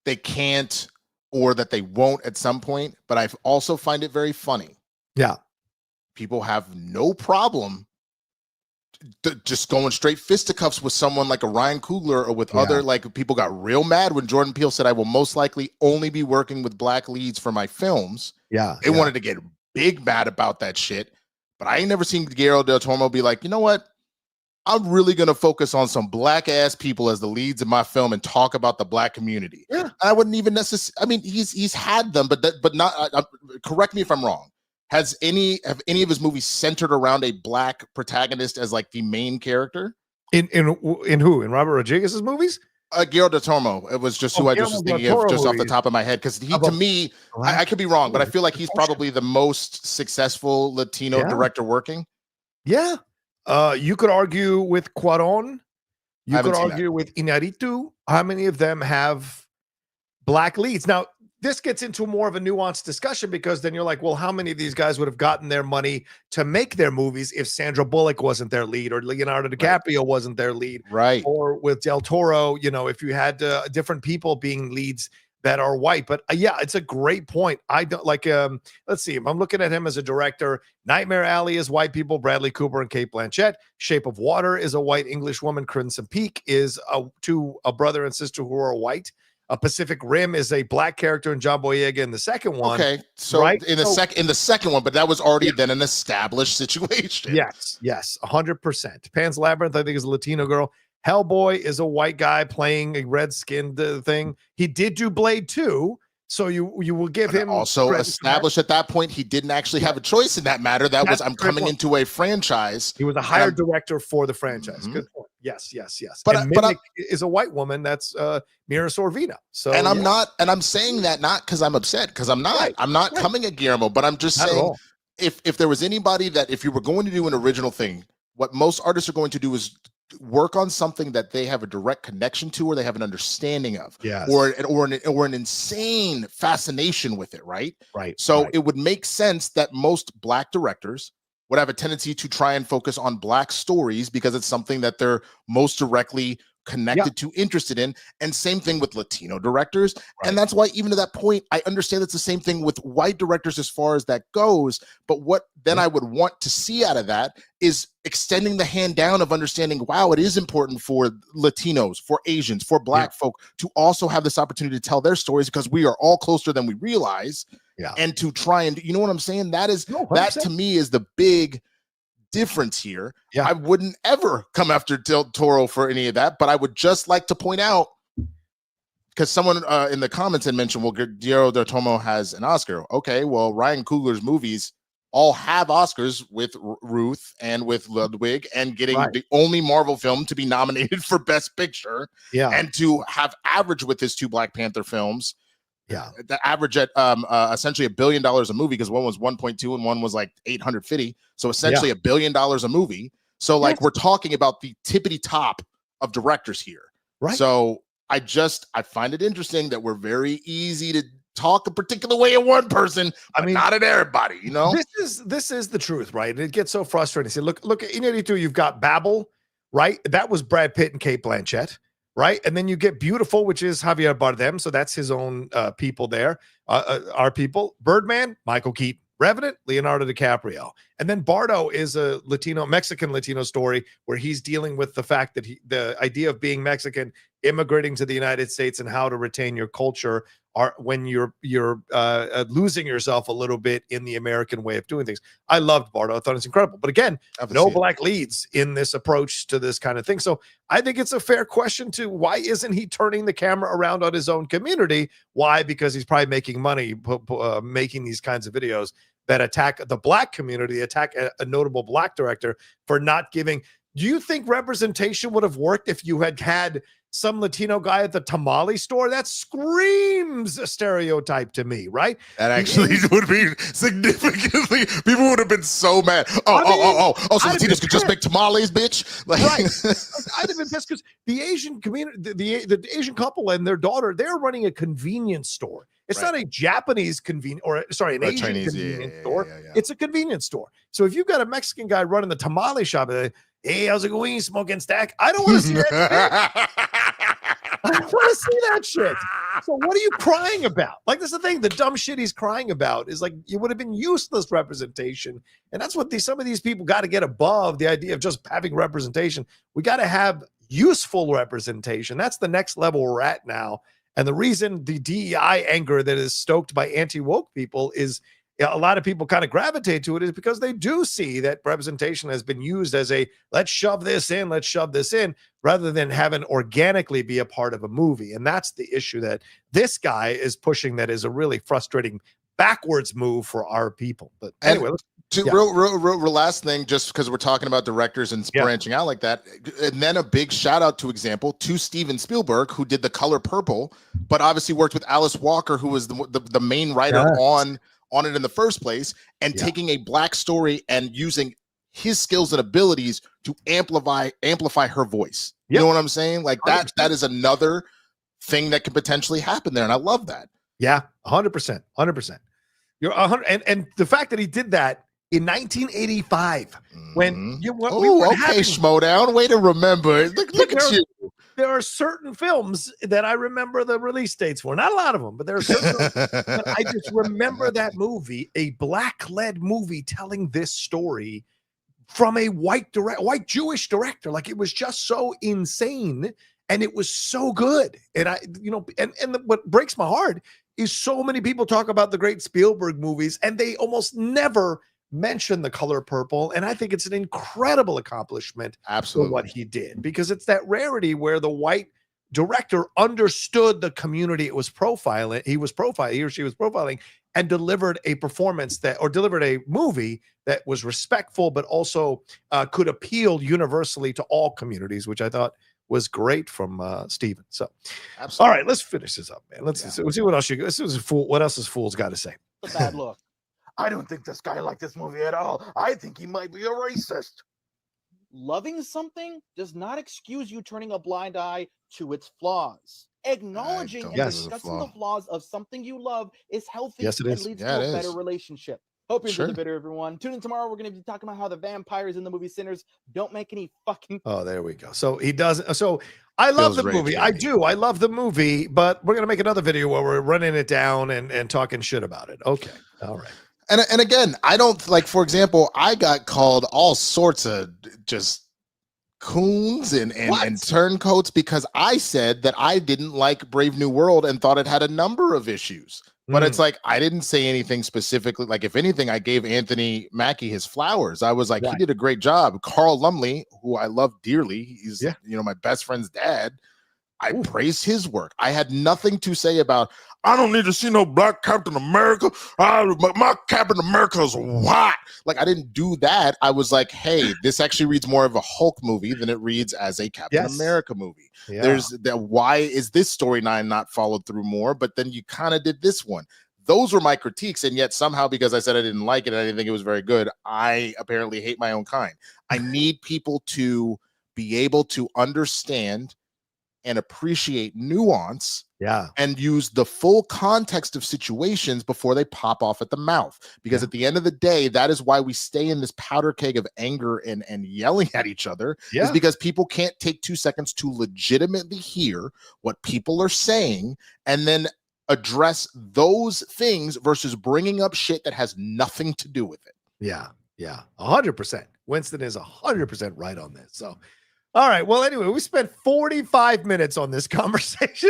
they can't or that they won't at some point, but I also find it very funny. Yeah. People have no problem just going straight fisticuffs with someone like a Ryan Coogler or with other, like, people got real mad when Jordan Peele said, I will most likely only be working with Black leads for my films. They wanted to get big mad about that shit. But I ain't never seen Guillermo del Toro be like, you know what? I'm really going to focus on some Black ass people as the leads in my film and talk about the Black community. I wouldn't even necessarily, I mean, he's had them, but not, correct me if I'm wrong. have any of his movies centered around a black protagonist as like the main character? In who? In Robert Rodriguez's movies? Guillermo del Toro. It was just who I just was thinking of just off the top of my head. Because to me, I could be wrong, but I feel like he's probably the most successful Latino director working. Yeah. You could argue with Cuarón. You could argue with Iñárritu. How many of them have black leads? Now, this gets into more of a nuanced discussion because then you're like, well, how many of these guys would have gotten their money to make their movies if Sandra Bullock wasn't their lead or Leonardo DiCaprio wasn't their lead? Right. Or with Del Toro, you know, if you had different people being leads that are white. But yeah, it's a great point. I don't like, let's see, if I'm looking at him as a director, Nightmare Alley is white people, Bradley Cooper and Cate Blanchett. Shape of Water is a white English woman. Crimson Peak is a brother and sister who are white. Pacific Rim is a black character in John Boyega in the second one. Okay, so in the second one, but that was already then an established situation. Yes, 100%. Pan's Labyrinth, I think, is a Latino girl. Hellboy is a white guy playing a red-skinned thing. He did do Blade 2, so you will give him also established at that point he didn't actually have a choice in that matter. That's I'm coming into a franchise. He was a hired director for the franchise. Good point. Yes. But Mimic is a white woman. That's Mira Sorvino. So I'm saying that not because I'm upset, because I'm not. I'm not coming at Guillermo, but I'm just saying if there was anybody that if you were going to do an original thing, what most artists are going to do is work on something that they have a direct connection to or they have an understanding of, or an insane fascination with it, right? So it would make sense that most black directors would have a tendency to try and focus on black stories because it's something that they're most directly connected to, interested in. And same thing with Latino directors. And that's why even to that point, I understand it's the same thing with white directors as far as that goes. But what then I would want to see out of that is extending the hand down of understanding, wow, it is important for Latinos, for Asians, for black folk to also have this opportunity to tell their stories because we are all closer than we realize. And to try and, you know what I'm saying? That is, that to me is the big difference here. I wouldn't ever come after Del Toro for any of that, but I would just like to point out, because someone in the comments had mentioned, well, Guillermo del Toro has an Oscar. Okay, well, Ryan Coogler's movies all have Oscars with Ruth and with Ludwig, and getting the only Marvel film to be nominated for Best Picture, and to have average with his two Black Panther films. The average at essentially $1 billion a movie, because one was 1.2 and one was like 850. So essentially $1 billion a movie. So like we're talking about the tippity top of directors here. So I find it interesting that we're very easy to talk a particular way at one person, but not at everybody, you know? This is the truth, right? It gets so frustrating. See, look at Iñárritu, you've got Babel, right? That was Brad Pitt and Cate Blanchett. Right. And then you get Beautiful, which is Javier Bardem. So that's his own people there. Our people. Birdman, Michael Keaton. Revenant, Leonardo DiCaprio. And then Bardo is a Mexican Latino story where he's dealing with the fact that the idea of being Mexican, immigrating to the United States, and how to retain your culture when you're losing yourself a little bit in the American way of doing things. I loved Bardo. I thought it's incredible. But again, no black leads in this approach to this kind of thing. So I think it's a fair question to why isn't he turning the camera around on his own community? Why? Because he's probably making money making these kinds of videos that attack the black community, attack a notable black director for not giving. Do you think representation would have worked if you had some Latino guy at the tamale store? That screams a stereotype to me, right? That actually would be significantly, people would have been so mad. So Latinos could just make tamales, bitch. Like, I'd have been pissed because the Asian community, the Asian couple and their daughter, they're running a convenience store. It's not a Japanese an Asian Chinese, convenience store. It's a convenience store. So if you've got a Mexican guy running the tamale shop, hey, how's it going, smoking stack? I don't want to see that. I don't want to see that shit. So what are you crying about? Like, that's the thing. The dumb shit he's crying about is like, it would have been useless representation. And that's what some of these people got to get above, the idea of just having representation. We got to have useful representation. That's the next level we're at now. And the reason the DEI anger that is stoked by anti-woke people is a lot of people kind of gravitate to it is because they do see that representation has been used as a let's shove this in, rather than having organically be a part of a movie. And that's the issue that this guy is pushing, that is a really frustrating backwards move for our people. But anyway, real last thing, just because we're talking about directors and branching out like that, and then a big shout out to Steven Spielberg, who did The Color Purple, but obviously worked with Alice Walker, who was the main writer on it in the first place, and taking a Black story and using his skills and abilities to amplify her voice. You know what I'm saying? Like that is another thing that could potentially happen there, and I love that. Yeah, 100%. You're 100, and the fact that he did that in 1985 when we were okay, Schmodown, way to remember. Look at you. There are certain films that I remember the release dates for. Not a lot of them, but there are certain but I just remember that movie, a Black-led movie telling this story from a white Jewish director. Like, it was just so insane, and it was so good. And what breaks my heart is so many people talk about the great Spielberg movies, and they almost never mention The Color Purple. And I think it's an incredible accomplishment for what he did, because it's that rarity where the white director understood the community he or she was profiling, and delivered a performance delivered a movie that was respectful, but also could appeal universally to all communities, which I thought was great from Steven. So, all right, let's finish this up, man. Let's see what else what else has Fool's got to say. A bad look. I don't think this guy liked this movie at all. I think he might be a racist. Loving something does not excuse you turning a blind eye to its flaws. Acknowledging and discussing the flaws of something you love is healthy and leads to a better relationship. Hope you enjoyed the video, everyone. Tune in tomorrow. We're going to be talking about how the vampires in the movie Sinners don't make any fucking... Oh, there we go. So he does. So I love the movie. I do. I love the movie, but we're going to make another video where we're running it down and talking shit about it. Okay. All right. And again, I don't, like, for example, I got called all sorts of just coons and turncoats because I said that I didn't like Brave New World and thought it had a number of issues. But it's like, I didn't say anything specifically. Like, if anything, I gave Anthony Mackie his flowers. I was like, he did a great job. Carl Lumley, who I love dearly, he's my best friend's dad. I praised his work. I had nothing to say about, I don't need to see no black Captain America. My Captain America is white. Like, I didn't do that. I was like, hey, this actually reads more of a Hulk movie than it reads as a Captain America movie. Yeah. There's that. Why is this storyline not followed through more? But then you kind of did this one. Those were my critiques. And yet somehow, because I said I didn't like it and I didn't think it was very good, I apparently hate my own kind. I need people to be able to understand and appreciate nuance and use the full context of situations before they pop off at the mouth. Because at the end of the day, that is why we stay in this powder keg of anger and yelling at each other, is because people can't take 2 seconds to legitimately hear what people are saying and then address those things versus bringing up shit that has nothing to do with it. Yeah. 100%. Winston is 100% right on this. So, all right. Well, anyway, we spent 45 minutes on this conversation.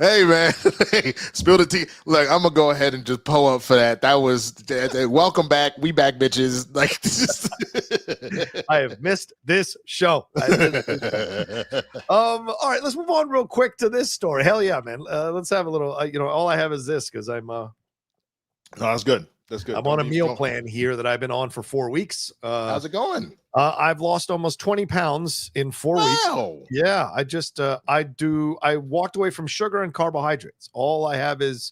Hey, man. Hey, spill the tea. Look, I'm going to go ahead and just pull up for that. That was welcome back. We back, bitches. Like, I have missed this show. All right. Let's move on real quick to this story. Hell yeah, man. Let's have a little, all I have is this because I'm. No, that's good. That's good. I'm on a meal plan here that I've been on for 4 weeks. How's it going? I've lost almost 20 pounds in 4 weeks. Yeah, I walked away from sugar and carbohydrates. All I have is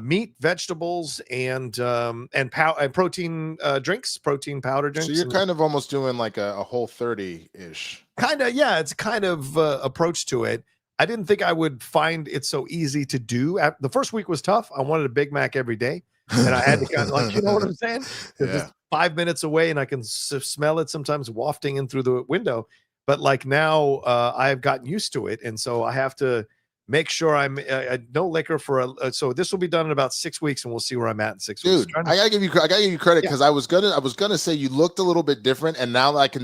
meat, vegetables, and protein drinks, protein powder drinks. So you're kind of almost doing like a whole 30-ish. Kind of, yeah. It's kind of approach to it. I didn't think I would find it so easy to do. The first week was tough. I wanted a Big Mac every day. And I had to kind of, like, you know what I'm saying? Just 5 minutes away and I can smell it sometimes wafting in through the window. But like now I've gotten used to it. And so I have to make sure I'm no liquor for so this will be done in about 6 weeks and we'll see where I'm at in 6 weeks. Dude, I gotta give you credit because I was gonna say you looked a little bit different, and now I can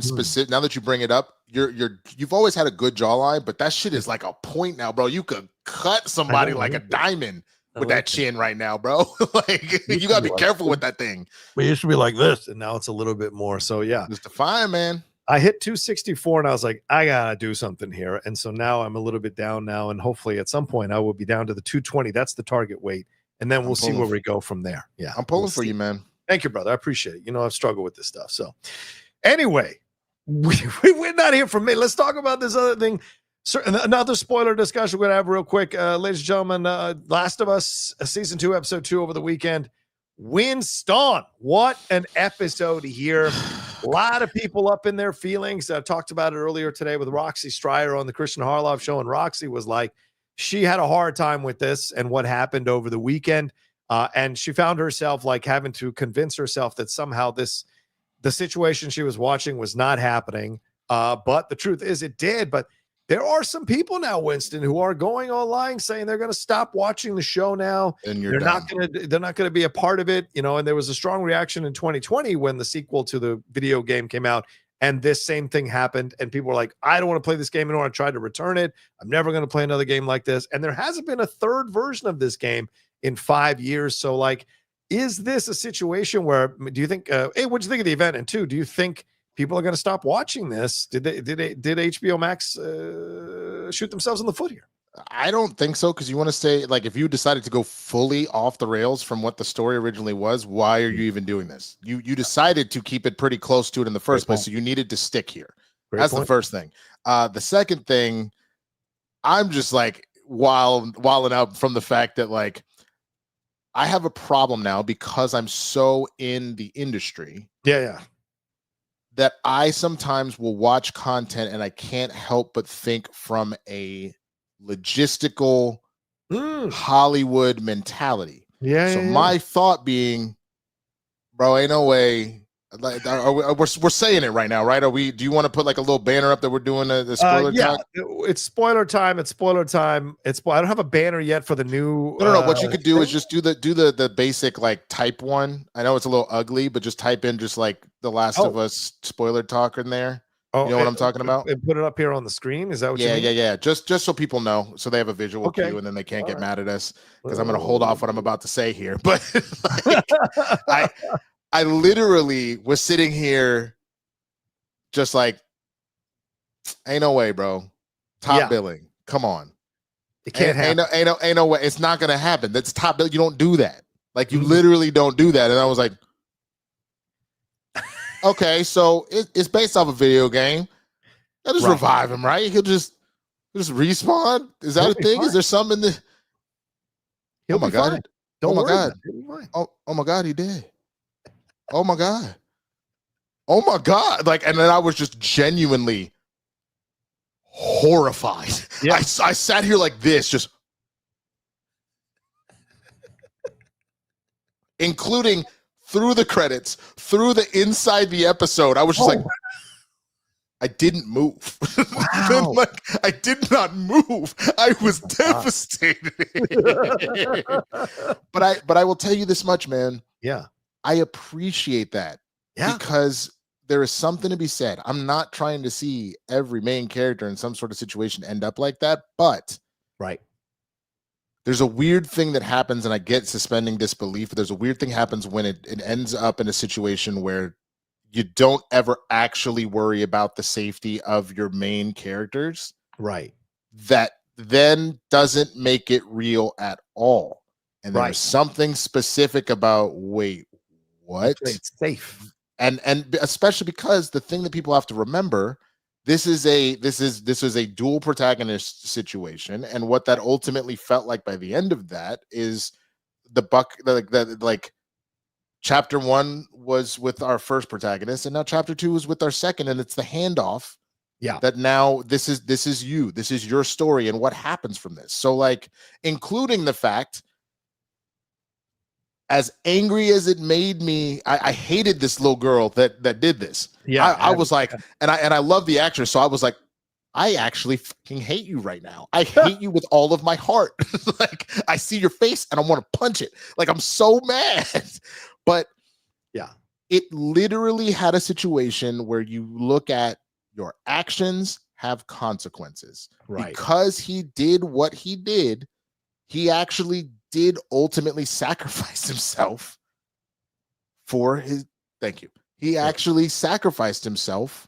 now that you bring it up, you've always had a good jawline, but that shit is like a point now, bro. You could cut somebody like a diamond with that chin right now, bro. Like, you gotta be careful with that thing. We used to be like this, and now it's a little bit more. So yeah, it's define, man. I hit 264 and I was like, I gotta do something here. And so now I'm a little bit down now, and hopefully at some point I will be down to the 220. That's the target weight. and then we'll see where we go from there. Yeah, I'm pulling for you, man. Thank you, brother. I appreciate it. You know, I've struggled with this stuff. So anyway, we're not here for me. Let's talk about this other thing. Another spoiler discussion we're going to have real quick. Ladies and gentlemen, Last of Us, season 2, episode 2 over the weekend. Winston, what an episode here. A lot of people up in their feelings. I talked about it earlier today with Roxy Stryer on the Christian Harloff show, and Roxy was like, she had a hard time with this and what happened over the weekend. And she found herself like having to convince herself that somehow the situation she was watching was not happening. But the truth is it did. But there are some people now, Winston, who are going online saying they're going to stop watching the show now. And they're not going to be a part of it, you know. And there was a strong reaction in 2020 when the sequel to the video game came out, and this same thing happened. And people were like, I don't want to play this game anymore. I tried to return it. I'm never going to play another game like this. And there hasn't been a third version of this game in 5 years. So, like, is this a situation where, do you think, hey, what'd you think of the event? And two, do you think people are going to stop watching this? Did HBO Max shoot themselves in the foot here? I don't think so, because you want to say, like, if you decided to go fully off the rails from what the story originally was, why are you even doing this? You decided to keep it pretty close to it in the first place, so you needed to stick here. That's the first thing. The second thing, I'm just like wilding out from the fact that, like, I have a problem now because I'm so in the industry. Yeah. That I sometimes will watch content and I can't help but think from a logistical Hollywood mentality. So my thought being, bro, ain't no way. Like, we're saying it right now, right? Do you want to put like a little banner up that we're doing the spoiler talk? It's spoiler time. It's spoiler time. I don't have a banner yet for the new. No. What you could do is just do the basic like type one. I know it's a little ugly, but just type in just like The Last of Us spoiler talk in there. You know what I'm talking about? And put it up here on the screen. Is that what you mean? Yeah. Just so people know, so they have a visual cue, and then they can't get mad at us, because I'm going to hold off what I'm about to say here. But like, I literally was sitting here just like, ain't no way, bro. Top billing. Come on. It can't happen. Ain't no way. It's not going to happen. That's top billing. You don't do that. Like, you literally don't do that. And I was like, okay, so it's based off a video game. I'll just revive him, right? He'll just respawn. Is that a thing? Fine. Is there something in the... Oh my God. Oh my God. Oh my God, he did. Oh my God. Oh my God. Like, and then I was just genuinely horrified. Yeah. I sat here like this, just including through the credits, through the inside the episode. I was just like, I didn't move. Wow. Like, I did not move. I was devastated. But I will tell you this much, man. Yeah. I appreciate that. Yeah. Because there is something to be said. I'm not trying to see every main character in some sort of situation end up like that, but there's a weird thing that happens, and I get suspending disbelief, but there's a weird thing happens when it ends up in a situation where you don't ever actually worry about the safety of your main characters. Right. That then doesn't make it real at all. And there's something specific about, wait, what? It's safe. And especially because the thing that people have to remember, this is a dual protagonist situation, and what that ultimately felt like by the end of that is like chapter 1 was with our first protagonist, and now chapter 2 is with our second, and it's the handoff. Yeah. That now this is your story and what happens from this. So, like, including the fact, as angry as it made me, I hated this little girl that did this. Yeah, I was like, and I love the actress, so I was like, I actually fucking hate you right now. I hate you with all of my heart. Like, I see your face and I want to punch it. Like, I'm so mad. But yeah, it literally had a situation where you look at your actions have consequences. Right. Because he did what he did, he actually did ultimately sacrifice himself for his, thank you. He actually sacrificed himself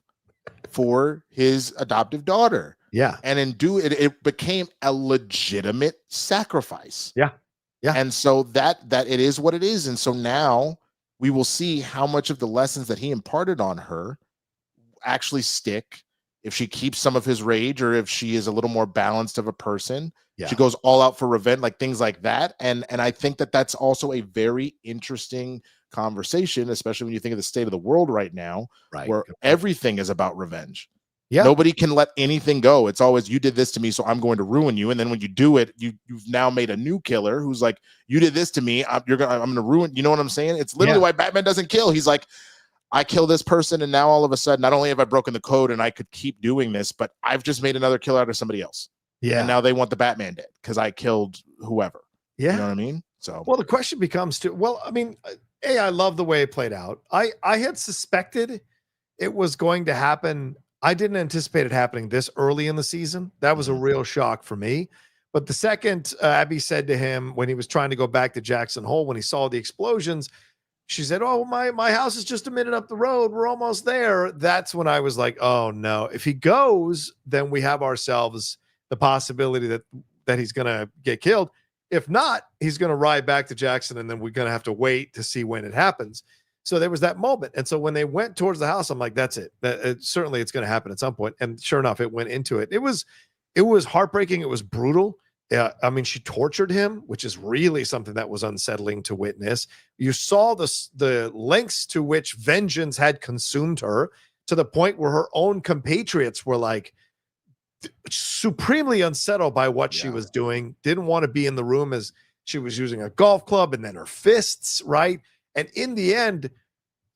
for his adoptive daughter. Yeah. And it became a legitimate sacrifice. Yeah. Yeah. And so that it is what it is. And so now we will see how much of the lessons that he imparted on her actually stick, if she keeps some of his rage, or if she is a little more balanced of a person. Yeah. She goes all out for revenge, like things like that. And I think that that's also a very interesting conversation, especially when you think of the state of the world right now, where everything is about revenge. Yeah. Nobody can let anything go. It's always, you did this to me, so I'm going to ruin you. And then when you do it, you've now made a new killer who's like, you did this to me, I'm gonna ruin. You know what I'm saying? It's literally why Batman doesn't kill. He's like, I kill this person, and now all of a sudden, not only have I broken the code and I could keep doing this, but I've just made another killer out of somebody else. Yeah. And now they want the Batman dead because I killed whoever. Yeah. You know what I mean? So, well, the question becomes too, well, I mean, I love the way it played out. I had suspected it was going to happen. I didn't anticipate it happening this early in the season. That was a real shock for me. But the second Abby said to him when he was trying to go back to Jackson Hole, when he saw the explosions, she said, oh, my house is just a minute up the road. We're almost there. That's when I was like, oh, no. If he goes, then we have ourselves the possibility that he's going to get killed. If not, he's going to ride back to Jackson, and then we're going to have to wait to see when it happens. So there was that moment. And so when they went towards the house, I'm like, that's it. Certainly it's going to happen at some point. And sure enough, it went into it. It was heartbreaking. It was brutal. I mean, she tortured him, which is really something that was unsettling to witness. You saw the lengths to which vengeance had consumed her, to the point where her own compatriots were like supremely unsettled by what she was doing, didn't want to be in the room as she was using a golf club and then her fists, right? And in the end,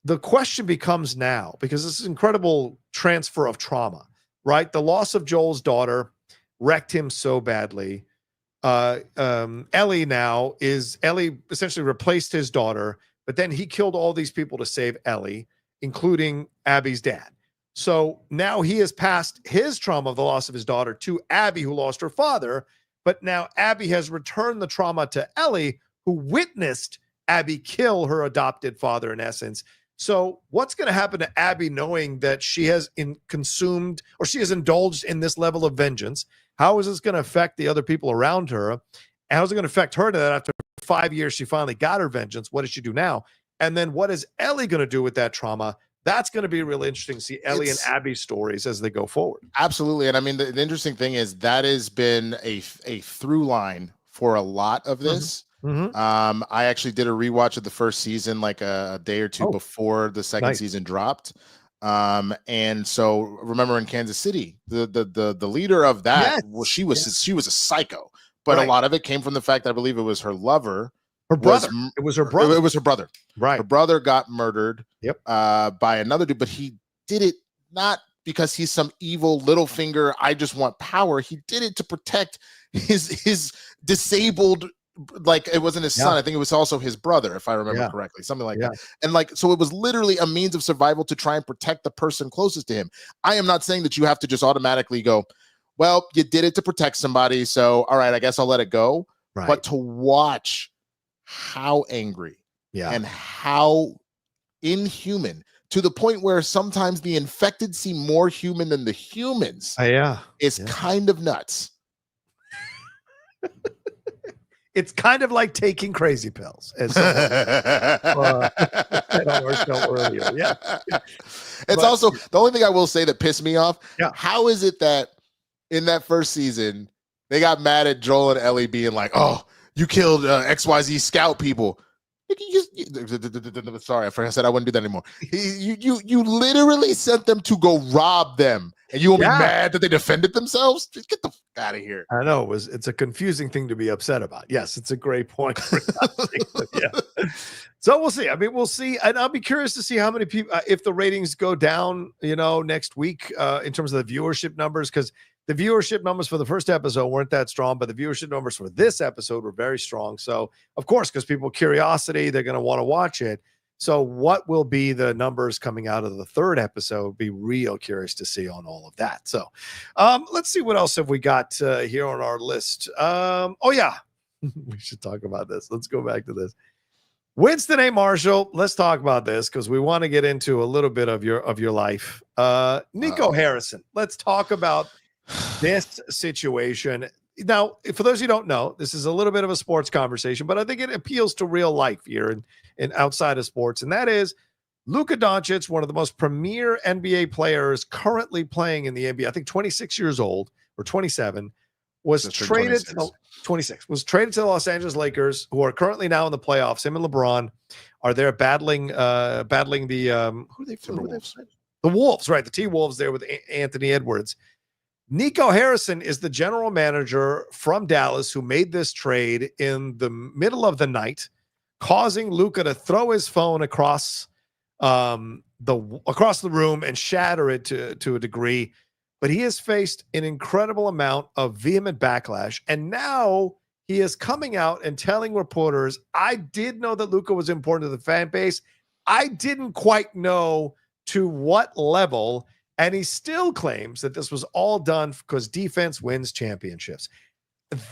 the question becomes now, because this is incredible transfer of trauma, right? The loss of Joel's daughter wrecked him so badly. Ellie essentially replaced his daughter, but then he killed all these people to save Ellie, including Abby's dad. So now he has passed his trauma of the loss of his daughter to Abby, who lost her father. But now Abby has returned the trauma to Ellie, who witnessed Abby kill her adopted father, in essence. So what's going to happen to Abby knowing that she has consumed, or she has indulged in this level of vengeance? How is this going to affect the other people around her? How is it going to affect her that after 5 years she finally got her vengeance? What does she do now? And then what is Ellie going to do with that trauma? That's going to be really interesting to see Ellie and Abby's stories as they go forward. Absolutely. And I mean, the interesting thing is that has been a through line for a lot of this. I actually did a rewatch of the first season like a day or two before the second season dropped. And so remember in Kansas City, the leader of that, well, she was a psycho, but a lot of it came from the fact that I believe it was her lover. Her brother. It was her brother. It was her brother. Right. Her brother got murdered by another dude, but he did it not because he's some evil little finger, I just want power. He did it to protect his disabled, like it wasn't his son. I think it was also his brother, if I remember correctly, something like that. And like, so it was literally a means of survival to try and protect the person closest to him. I am not saying that you have to just automatically go, well, you did it to protect somebody, so all right, I guess I'll let it go. Right. But to watch how angry and how inhuman, to the point where sometimes the infected seem more human than the humans. It's kind of nuts. It's kind of like taking crazy pills. As earlier. It's also the only thing I will say that pissed me off. How is it that in that first season they got mad at Joel and Ellie being like, "Oh, you killed XYZ scout people"? Sorry, I forgot I said I wouldn't do that anymore. You literally sent them to go rob them, and you will be mad that they defended themselves? Just get the fuck out of here. I know it's a confusing thing to be upset about. Yes, it's a great point. So we'll see. I mean, we'll see, and I'll be curious to see how many people, if the ratings go down, next week, in terms of the viewership numbers, because the viewership numbers for the first episode weren't that strong, but the viewership numbers for this episode were very strong. So, of course, because people curiosity, they're going to want to watch it. So what will be the numbers coming out of the third episode? Be real curious to see on all of that. So let's see what else have we got here on our list. We should talk about this. Let's go back to this. Winston A. Marshall, let's talk about this because we want to get into a little bit of your life. Nico Harrison, let's talk about this situation. Now, for those who don't know, this is a little bit of a sports conversation, but I think it appeals to real life here and outside of sports. And that is Luka Doncic, one of the most premier NBA players currently playing in the NBA, I think 26 years old or 27, was traded to 26, was traded to the Los Angeles Lakers, who are currently now in the playoffs. Him and LeBron are there battling the who are they? The Wolves, right? The T-Wolves there with Anthony Edwards. Nico Harrison is the general manager from Dallas who made this trade in the middle of the night, causing Luka to throw his phone across the room and shatter it to a degree. But he has faced an incredible amount of vehement backlash, and now he is coming out and telling reporters, I did know that Luka was important to the fan base. I didn't quite know to what level, and he still claims that this was all done because defense wins championships.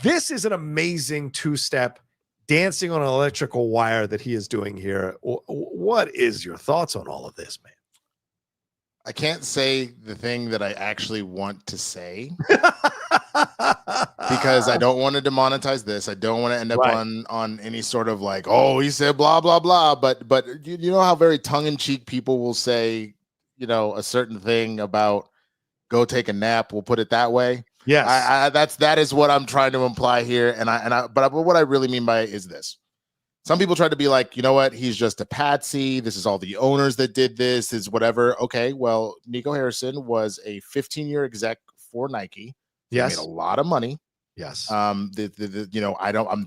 This is an amazing two-step dancing on an electrical wire that he is doing here. What is your thoughts on all of this, man? I can't say the thing that I actually want to say because I don't want to demonetize this. I don't want to end up on any sort of like, oh, he said blah, blah, blah. But you know how very tongue-in-cheek people will say, you know, a certain thing about go take a nap. We'll put it that way. Yes. That is what I'm trying to imply here. But what I really mean by it is this. Some people try to be like, you know what? He's just a patsy. This is all the owners that did this, is whatever. Okay, well, Nico Harrison was a 15-year exec for Nike. Yes. He made a lot of money. Yes. You know,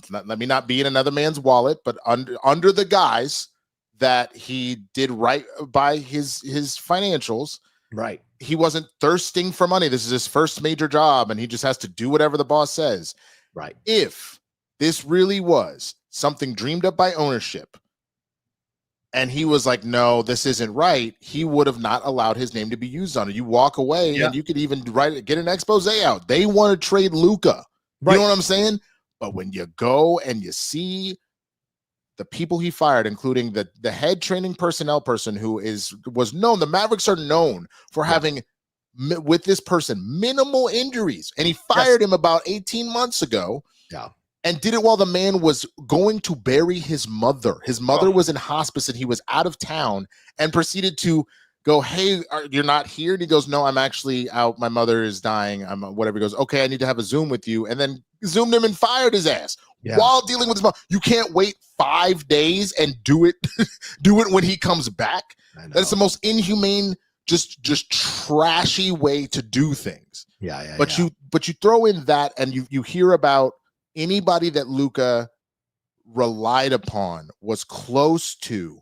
let me not be in another man's wallet, but under the guise that he did right by his financials. Right. He wasn't thirsting for money. This is his first major job, and he just has to do whatever the boss says. Right. If this really was something dreamed up by ownership, and he was like, no, this isn't right, he would have not allowed his name to be used on it. You walk away, and you could even get an expose out. They want to trade Luka. Right. You know what I'm saying? But when you go and you see the people he fired, including the head training personnel person who was known, the Mavericks are known for having with this person minimal injuries, and he fired him about 18 months ago. Yeah. And did it while the man was going to bury his mother. His mother was in hospice and he was out of town, and proceeded to go, hey, you're not here? And he goes, no, I'm actually out. My mother is dying. I'm whatever. He goes, okay, I need to have a Zoom with you. And then Zoomed him and fired his ass while dealing with his mom. You can't wait 5 days and do it when he comes back. That's the most inhumane, just trashy way to do things. But you throw in that, and you hear about anybody that Luka relied upon, was close to,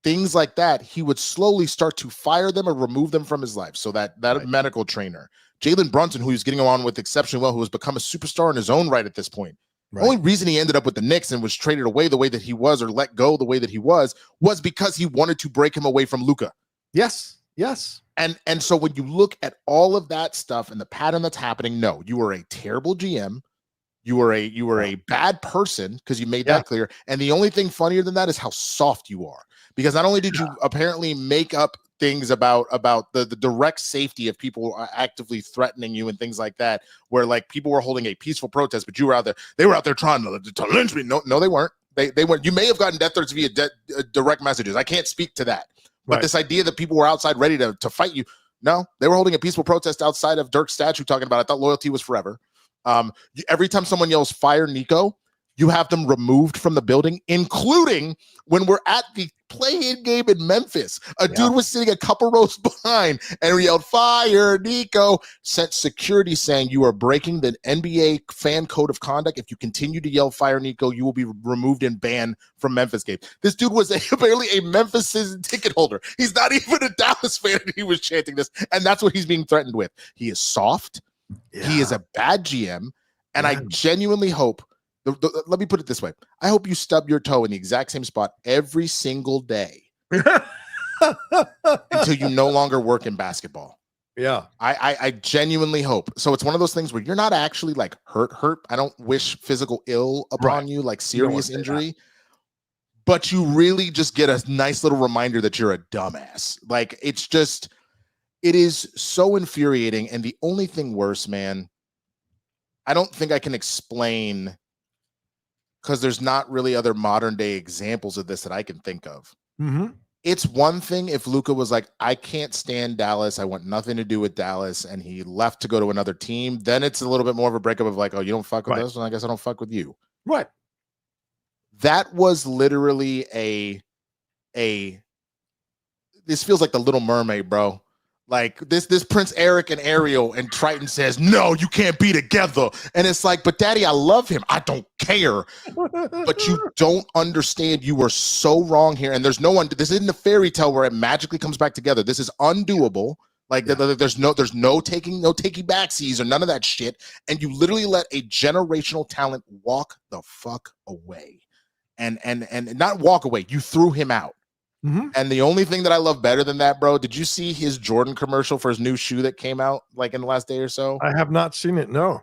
things like that, he would slowly start to fire them or remove them from his life. So that medical trainer, Jalen Brunson, who he's getting along with exceptionally well, who has become a superstar in his own right at this point. The only reason he ended up with the Knicks and was traded away the way that he was, or let go the way that he was because he wanted to break him away from Luka. Yes. And so when you look at all of that stuff and the pattern that's happening, no, you are a terrible GM. You were a bad person because you made that clear. And the only thing funnier than that is how soft you are. Because not only did you apparently make up things about the direct safety of people actively threatening you and things like that, where like people were holding a peaceful protest, but you were out there, they were out there trying to lynch me. No, they weren't. They weren't. You may have gotten death threats via direct messages. I can't speak to that. But this idea that people were outside ready to fight you, no, they were holding a peaceful protest outside of Dirk's statue talking about, I thought loyalty was forever. Every time someone yells fire Nico, you have them removed from the building, including when we're at the play-in game in Memphis. A dude was sitting a couple rows behind and we yelled fire Nico, sent security saying you are breaking the NBA fan code of conduct. If you continue to yell fire Nico, you will be removed and banned from Memphis game. This dude was barely a Memphis season ticket holder. He's not even a Dallas fan, and he was chanting this, and that's what he's being threatened with. He is soft. He is a bad GM, and I genuinely hope, let me put it this way. I hope you stub your toe in the exact same spot every single day until you no longer work in basketball. Yeah. I genuinely hope. So it's one of those things where you're not actually like hurt. I don't wish physical ill upon you, like serious injury, but you really just get a nice little reminder that you're a dumbass. Like it is so infuriating. And the only thing worse, man, I don't think I can explain, because there's not really other modern day examples of this that I can think of. It's one thing if Luka was like, I can't stand Dallas, I want nothing to do with Dallas, and he left to go to another team. Then it's a little bit more of a breakup of like, oh, you don't fuck with us, and I guess I don't fuck with you. Right. That was literally this feels like the Little Mermaid, bro. Like this Prince Eric and Ariel, and Triton says, no, you can't be together. And it's like, but daddy, I love him. I don't care. But you don't understand. You were so wrong here. And there's no one, this isn't a fairy tale where it magically comes back together. This is undoable. Like there's no taking backsies or none of that shit. And you literally let a generational talent walk the fuck away. And not walk away. You threw him out. And the only thing that I love better than that, bro, did you see his Jordan commercial for his new shoe that came out like in the last day or so? I have not seen it. No.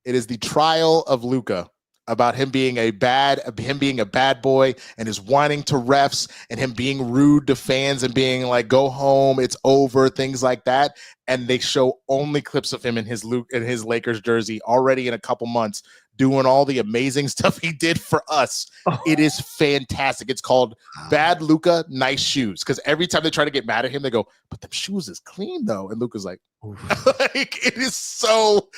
It is the trial of Luka, about him being a bad boy and his whining to refs and him being rude to fans and being like, go home, it's over, things like that. And they show only clips of him in his Lakers jersey already in a couple months, doing all the amazing stuff he did for us. It is fantastic. It's called Bad Luka, Nice Shoes. Because every time they try to get mad at him, they go, but the shoes is clean though. And Luka's like, like, it is so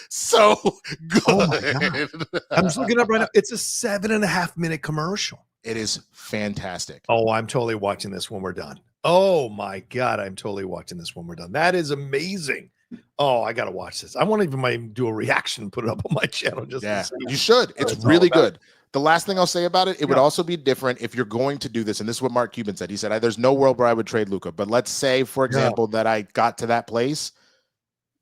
good. Oh my God. I'm just looking up right now. It's a 7.5 minute commercial. It is fantastic. Oh, I'm totally watching this when we're done. Oh my God, I'm totally watching this when we're done. That is amazing. Oh, I gotta watch this. I won't even might do a reaction and put it up on my channel. Just you should. It's really good. The last thing I'll say about it, it would also be different if you're going to do this. And this is what Mark Cuban said. He said, there's no world where I would trade Luka. But let's say, for example, that I got to that place.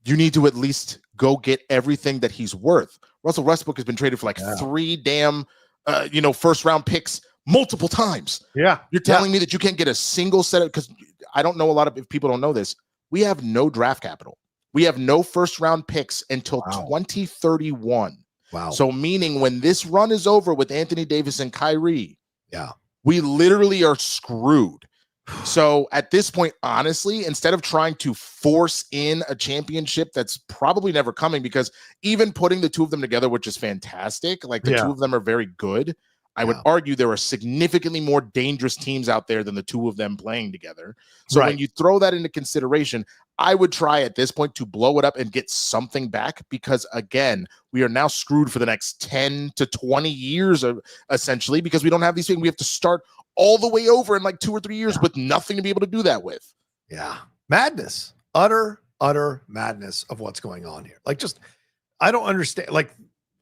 You need to at least go get everything that he's worth. Russell Westbrook has been traded for like 3 damn, first round picks multiple times. Yeah. You're telling me that you can't get a single set of, because I don't know, a lot of people don't know this. We have no draft capital. We have no first round picks until 2031. Wow. So meaning when this run is over with Anthony Davis and Kyrie, we literally are screwed. So at this point, honestly, instead of trying to force in a championship that's probably never coming, because even putting the two of them together, which is fantastic, like the two of them are very good. I would argue there are significantly more dangerous teams out there than the two of them playing together. So when you throw that into consideration, I would try at this point to blow it up and get something back, because again, we are now screwed for the next 10 to 20 years essentially, because we don't have these things. We have to start all the way over in like 2 or 3 years with nothing to be able to do that with. Yeah. Madness. Utter madness of what's going on here. Like, just, I don't understand. Like,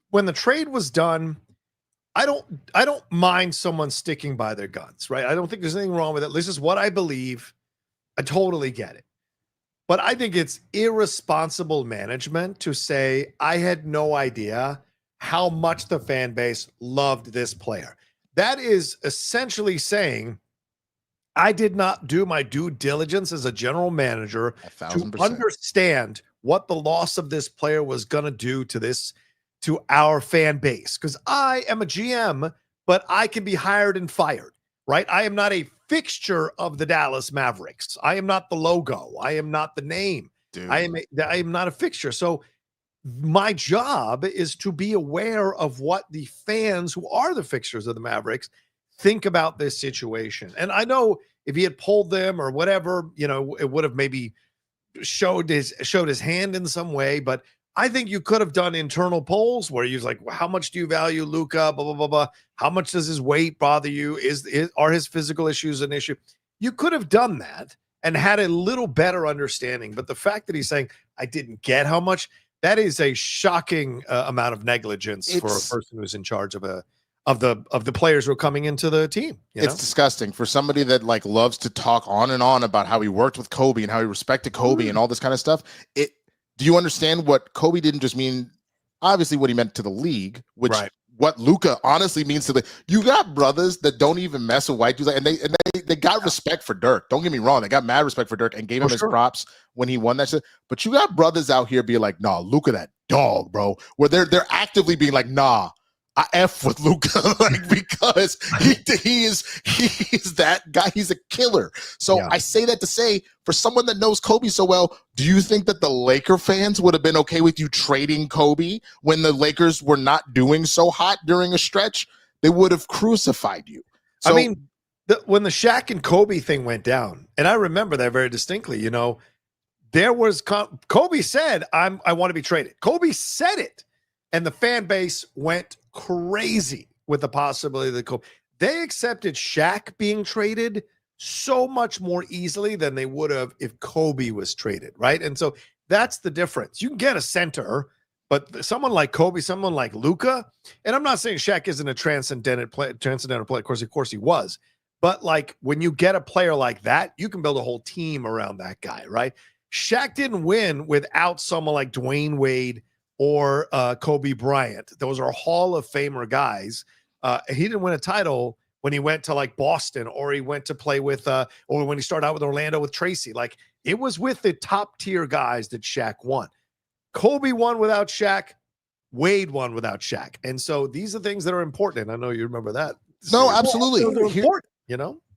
when the trade was done, I don't mind someone sticking by their guns, right? I don't think there's anything wrong with it. This is what I believe. I totally get it. But I think it's irresponsible management to say, I had no idea how much the fan base loved this player. That is essentially saying, I did not do my due diligence as a general manager to understand what the loss of this player was going to do to our fan base. Because I am a GM, but I can be hired and fired, right? I am not a fixture of the Dallas Mavericks. I am not the logo. I am not the name. Dude. I am not a fixture. So my job is to be aware of what the fans who are the fixtures of the Mavericks think about this situation. And I know if he had pulled them or whatever, it would have maybe showed his hand in some way. But I think you could have done internal polls where you're like, well, how much do you value Luka? Blah, blah, blah, blah. How much does his weight bother you? Are his physical issues an issue? You could have done that and had a little better understanding. But the fact that he's saying, I didn't get how much, that is a shocking amount of negligence for a person who's in charge of the players who are coming into the team. It's disgusting for somebody that like loves to talk on and on about how he worked with Kobe and how he respected Kobe and all this kind of stuff. Do you understand what Kobe didn't just mean? Obviously, what he meant to the league, which what Luka honestly means to the. You got brothers that don't even mess with white dudes, and they got respect for Dirk. Don't get me wrong; they got mad respect for Dirk and gave him his props when he won that shit. But you got brothers out here being like, "Nah, Luka, that dog, bro." Where they're actively being like, "Nah, I F with Luka, like, because he is that guy. He's a killer. So I say that to say, for someone that knows Kobe so well, do you think that the Laker fans would have been okay with you trading Kobe when the Lakers were not doing so hot during a stretch? They would have crucified you. So, I mean, when the Shaq and Kobe thing went down, and I remember that very distinctly, there was Kobe said, I want to be traded. Kobe said it. And the fan base went crazy with the possibility that Kobe. They accepted Shaq being traded so much more easily than they would have if Kobe was traded, right? And so that's the difference. You can get a center, but someone like Kobe, someone like Luka, and I'm not saying Shaq isn't a transcendental player. Of course he was. But like when you get a player like that, you can build a whole team around that guy, right? Shaq didn't win without someone like Dwayne Wade or Kobe Bryant. Those are Hall of Famer guys. He didn't win a title when he went to like Boston, or he went to play with, or when he started out with Orlando with Tracy. Like, it was with the top tier guys that Shaq won. Kobe won without Shaq. Wade won without Shaq. And so these are things that are important. I know you remember that. No, absolutely. They're important,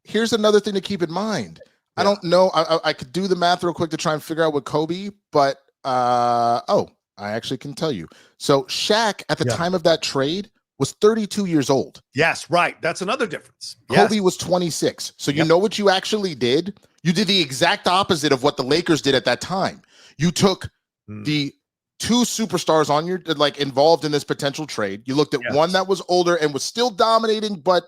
Here's another thing to keep in mind. I don't know. I could do the math real quick to try and figure out what Kobe, but I actually can tell you. So Shaq at the time of that trade was 32 years old. Yes, right. That's another difference. Kobe was 26. So you know what you actually did? You did the exact opposite of what the Lakers did at that time. You took the two superstars on your involved in this potential trade. You looked at one that was older and was still dominating, but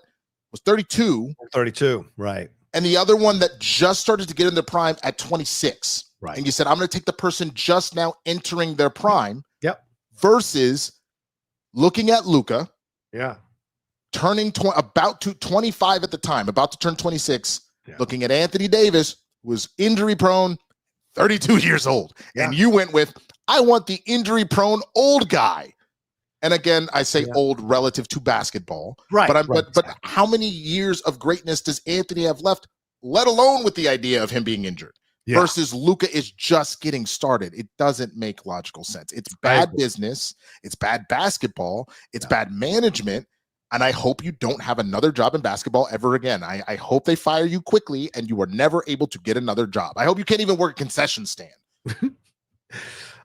was 32. 32, right. And the other one that just started to get in their prime at 26. Right. And you said, I'm going to take the person just now entering their prime. Yep. Versus looking at Luka. Yeah. Turning about to 25 at the time, about to turn 26. Yeah. Looking at Anthony Davis, who was injury prone, 32 years old. Yeah. And you went with, I want the injury prone old guy. And again, I say old relative to basketball. Right. But how many years of greatness does Anthony have left, let alone with the idea of him being injured? Versus Luka is just getting started. It doesn't make logical sense. It's bad business. It's bad basketball. It's bad management. And I hope you don't have another job in basketball ever again. I hope they fire you quickly and you are never able to get another job. I hope you can't even work a concession stand.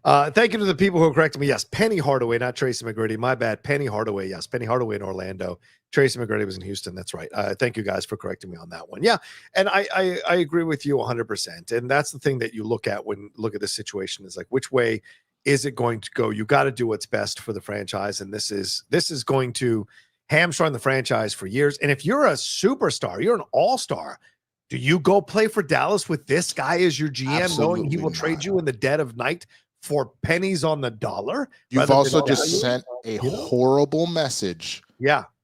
Thank you to the people who corrected me. Yes, Penny Hardaway, not Tracy McGrady. My bad. Penny Hardaway. Yes, Penny Hardaway in Orlando. Tracy McGrady was in Houston. That's right. Thank you guys for correcting me on that one. Yeah, and I agree with you 100%. And that's the thing that you look at when look at this situation is like, which way is it going to go? You got to do what's best for the franchise, and this is going to hamstring the franchise for years. And if you're a superstar, you're an all-star. Do you go play for Dallas with this guy as your GM, Absolutely knowing he will trade you in the dead of night for pennies on the dollar? You've also just sent a horrible message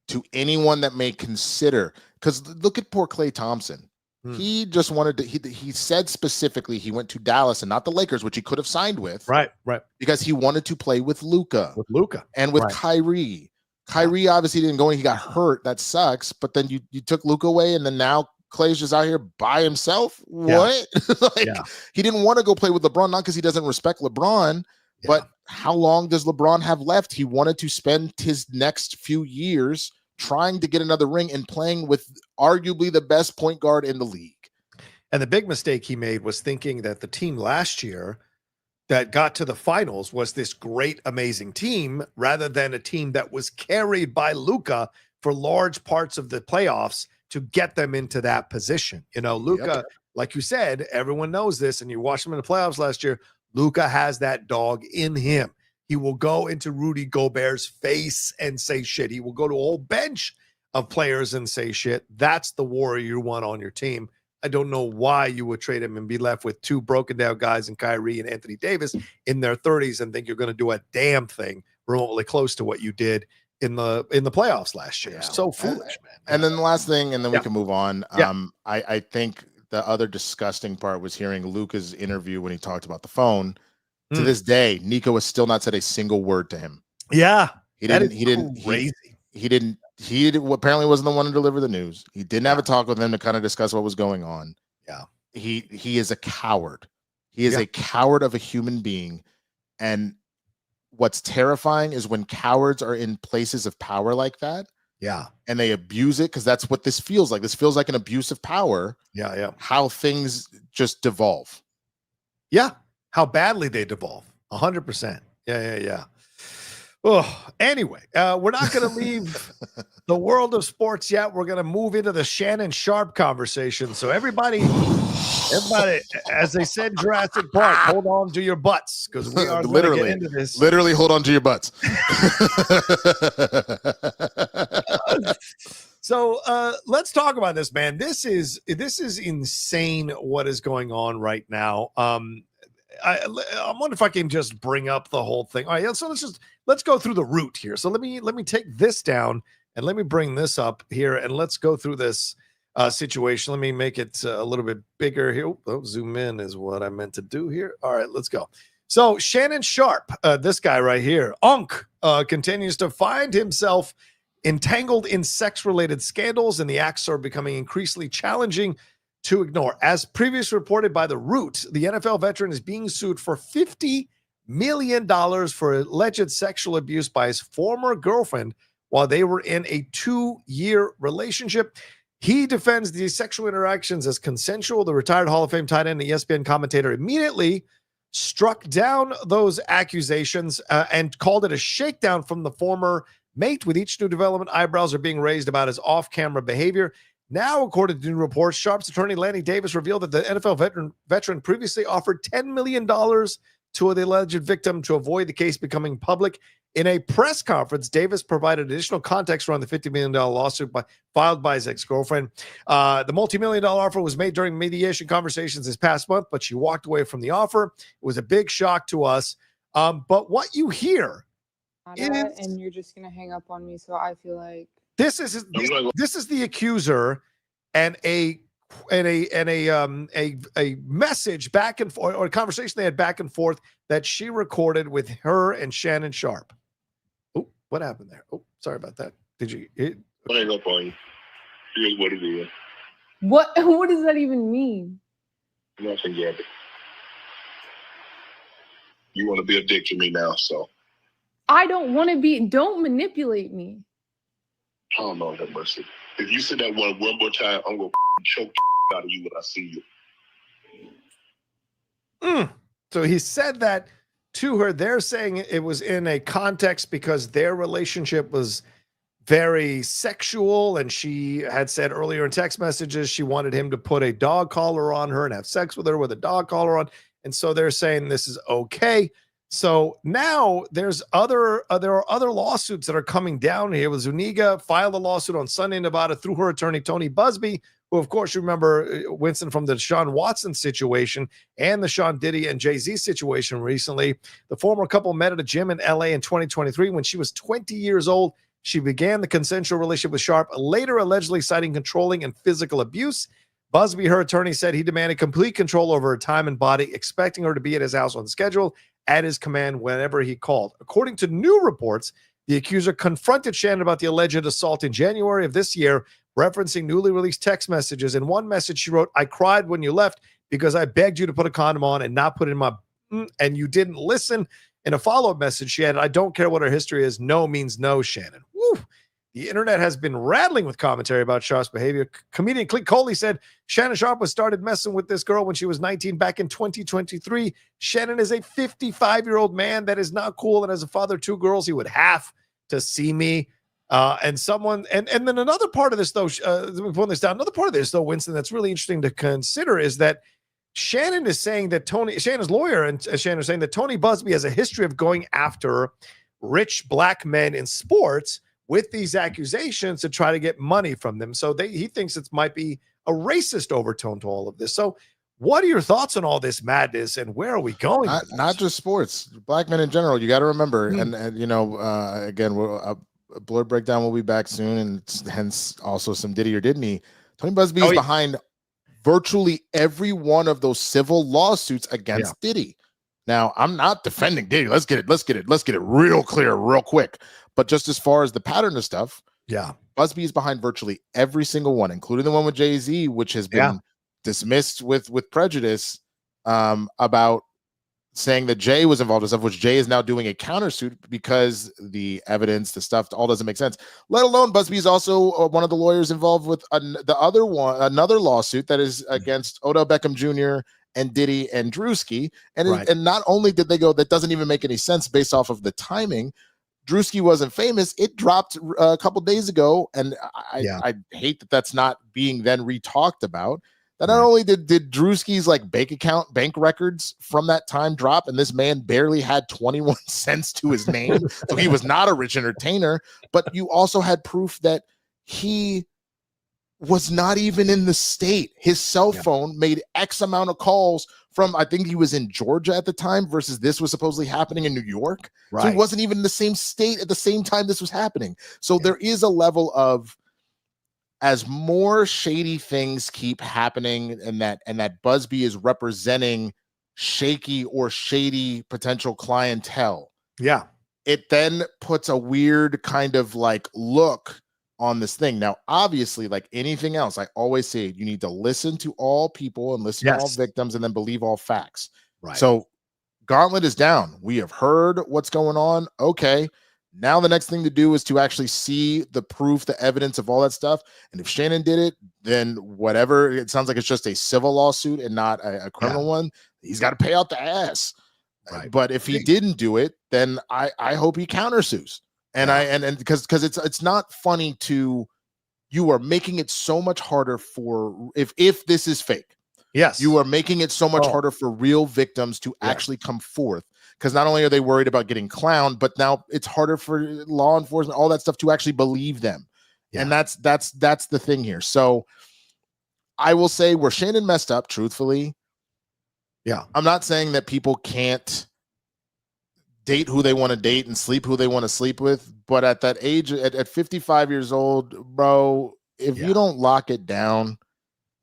to anyone that may consider, because look at poor Klay Thompson. He just wanted to, he said specifically he went to Dallas and not the Lakers, which he could have signed with. Right. Because he wanted to play with Luka. And with Kyrie. Kyrie obviously didn't go and he got hurt. That sucks. But then you took Luka away, and then now Klay's just out here by himself. What? He didn't want to go play with LeBron, not because he doesn't respect LeBron, but how long does LeBron have left? He wanted to spend his next few years trying to get another ring and playing with arguably the best point guard in the league. And the big mistake he made was thinking that the team last year that got to the finals was this great, amazing team, rather than a team that was carried by Luka for large parts of the playoffs to get them into that position. Luka, like you said, everyone knows this, and you watched him in the playoffs last year. Luka has that dog in him. He will go into Rudy Gobert's face and say shit. He will go to a whole bench of players and say shit. That's the warrior you want on your team. I don't know why you would trade him and be left with two broken down guys in Kyrie and Anthony Davis in their 30s and think you're going to do a damn thing remotely close to what you did in the playoffs last year. So foolish, man. And then the last thing, and then we can move on. I think the other disgusting part was hearing Luka's interview when he talked about the phone. To this day, Nico has still not said a single word to him. Yeah. He apparently wasn't the one to deliver the news. He didn't have a talk with him to kind of discuss what was going on. Yeah. He is a coward. He is a coward of a human being. And what's terrifying is when cowards are in places of power like that. Yeah. And they abuse it, because that's what this feels like. This feels like an abuse of power. Yeah, yeah. How things just devolve. Yeah. How badly they devolve. 100%. Yeah. Oh, anyway, we're not going to leave the world of sports yet. We're going to move into the Shannon Sharpe conversation. So everybody, as they said in Jurassic Park, hold on to your butts, because we are going to get into this. Literally, hold on to your butts. So let's talk about this, man. This is insane what is going on right now. I wonder if I can just bring up the whole thing. All right, so let's go through the root here. So let me take this down and let me bring this up here, and let's go through this situation. Let me make it a little bit bigger here. Oh, zoom in is what I meant to do here. All right, let's go. So Shannon Sharpe, this guy right here, continues to find himself entangled in sex-related scandals, and the acts are becoming increasingly challenging to ignore. As previously reported by The Root, the NFL veteran is being sued for $50 million for alleged sexual abuse by his former girlfriend while they were in a 2-year relationship. He defends these sexual interactions as consensual. The retired Hall of Fame tight end and ESPN commentator immediately struck down those accusations and called it a shakedown from the former mate. With each new development, eyebrows are being raised about his off-camera behavior. Now, according to new reports, Sharpe's attorney Lanny Davis revealed that the NFL veteran previously offered $10 million to the alleged victim to avoid the case becoming public. In a press conference, Davis provided additional context around the $50 million lawsuit filed by his ex-girlfriend. The multi-million-dollar offer was made during mediation conversations this past month, but she walked away from the offer. It was a big shock to us. But what you hear is... And you're just going to hang up on me, so I feel like... This is the accuser, and a message back and forth, or a conversation they had back and forth that she recorded with her and Shannon Sharpe. Oh, what happened there? Oh, sorry about that. Did you? Hang up on you. Here's what it is. What does that even mean? Nothing, Gabby. You want to be a dick to me now, so. I don't want to be. Don't manipulate me. Oh, Lord have mercy. If you say that one more time, I'm going to choke the out of you when I see you. So he said that to her. They're saying it was in a context because their relationship was very sexual, and she had said earlier in text messages she wanted him to put a dog collar on her and have sex with her with a dog collar on. And so they're saying this is okay. So now there are other lawsuits that are coming down here. With Zuniga filed a lawsuit on Sunday in Nevada through her attorney, Tony Busby, who, of course, you remember Winston from the Deshaun Watson situation and the Sean Diddy and Jay-Z situation recently. The former couple met at a gym in LA in 2023. When she was 20 years old, she began the consensual relationship with Sharpe, later allegedly citing controlling and physical abuse. Busby, her attorney, said he demanded complete control over her time and body, expecting her to be at his house on schedule at his command whenever he called. According to new reports, the accuser confronted Shannon about the alleged assault in January of this year, referencing newly released text messages. In one message, she wrote, "I cried when you left because I begged you to put a condom on and not put it in my and you didn't listen." In a follow-up message, she added, "I don't care what her history is. No means no, Shannon." Woo. The internet has been rattling with commentary about Sharpe's behavior. Comedian Clint Coley said Shannon Sharpe was started messing with this girl when she was 19 back in 2023. Shannon is a 55-year-old man that is not cool, and as a father of 2 girls, he would have to see me. And then another part of this, though, let me point this down. Another part of this, though, Winston, that's really interesting to consider is that Shannon is saying that Shannon's lawyer and Shannon is saying that Tony Busby has a history of going after rich black men in sports with these accusations to try to get money from them. So he thinks it might be a racist overtone to all of this. So what are your thoughts on all this madness, and where are we going? Not just sports, black men in general. You got to remember, and you know, again, a blurred breakdown will be back soon, and hence also some Diddy or didn't he. Tony Busby is behind virtually every one of those civil lawsuits against Diddy. Now, I'm not defending Diddy. Let's get it real clear, real quick. But just as far as the pattern of stuff, Busby is behind virtually every single one, including the one with Jay-Z, which has been dismissed with prejudice about saying that Jay was involved in stuff, which Jay is now doing a countersuit because the evidence, the stuff, all doesn't make sense. Let alone Busby is also one of the lawyers involved with another lawsuit that is against Odell Beckham Jr. and Diddy and Drewski. And not only did they go, that doesn't even make any sense based off of the timing. Drewski wasn't famous. It dropped a couple days ago, and I hate that that's not being then re-talked about. That not only did Drewski's like bank records from that time drop, and this man barely had 21 cents to his name, so he was not a rich entertainer, but you also had proof that he was not even in the state. His cell phone made X amount of calls from, I think he was in Georgia at the time, versus this was supposedly happening in New York. Right. So he wasn't even in the same state at the same time this was happening. So there is a level of, as more shady things keep happening, and that Busby is representing shaky or shady potential clientele. Yeah. It then puts a weird kind of like look on this thing. Now, obviously, like anything else, I always say you need to listen to all people and listen to all victims and then believe all facts. Right. So Gauntlet is down. We have heard what's going on. Okay. Now the next thing to do is to actually see the proof, the evidence of all that stuff. And if Shannon did it, then whatever, it sounds like it's just a civil lawsuit and not a criminal one. He's got to pay out the ass. Right. But if he didn't do it, then I hope he countersues. And because it's not funny to, you are making it so much harder for, if this is fake. Yes. You are making it so much harder for real victims to actually come forth. Because not only are they worried about getting clowned, but now it's harder for law enforcement, all that stuff, to actually believe them. Yeah. And that's the thing here. So I will say where Shannon messed up, truthfully. Yeah. I'm not saying that people can't date who they want to date and sleep who they want to sleep with. But at that age, at 55 years old, bro, if you don't lock it down,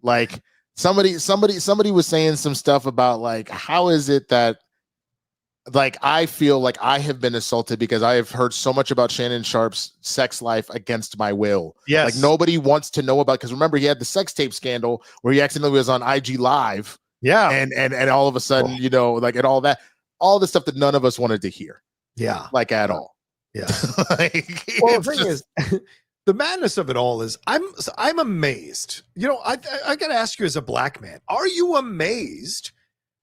like somebody was saying some stuff about like, how is it that, like, I feel like I have been assaulted because I have heard so much about Shannon Sharpe's sex life against my will. Yes. Like nobody wants to know about, because remember, he had the sex tape scandal where he accidentally was on IG Live. Yeah. And all of a sudden, you know, like, and all the stuff that none of us wanted to hear. Yeah. Like at all. Yeah. Like, well, the thing is, the madness of it all is I'm amazed. You know, I got to ask you as a black man, are you amazed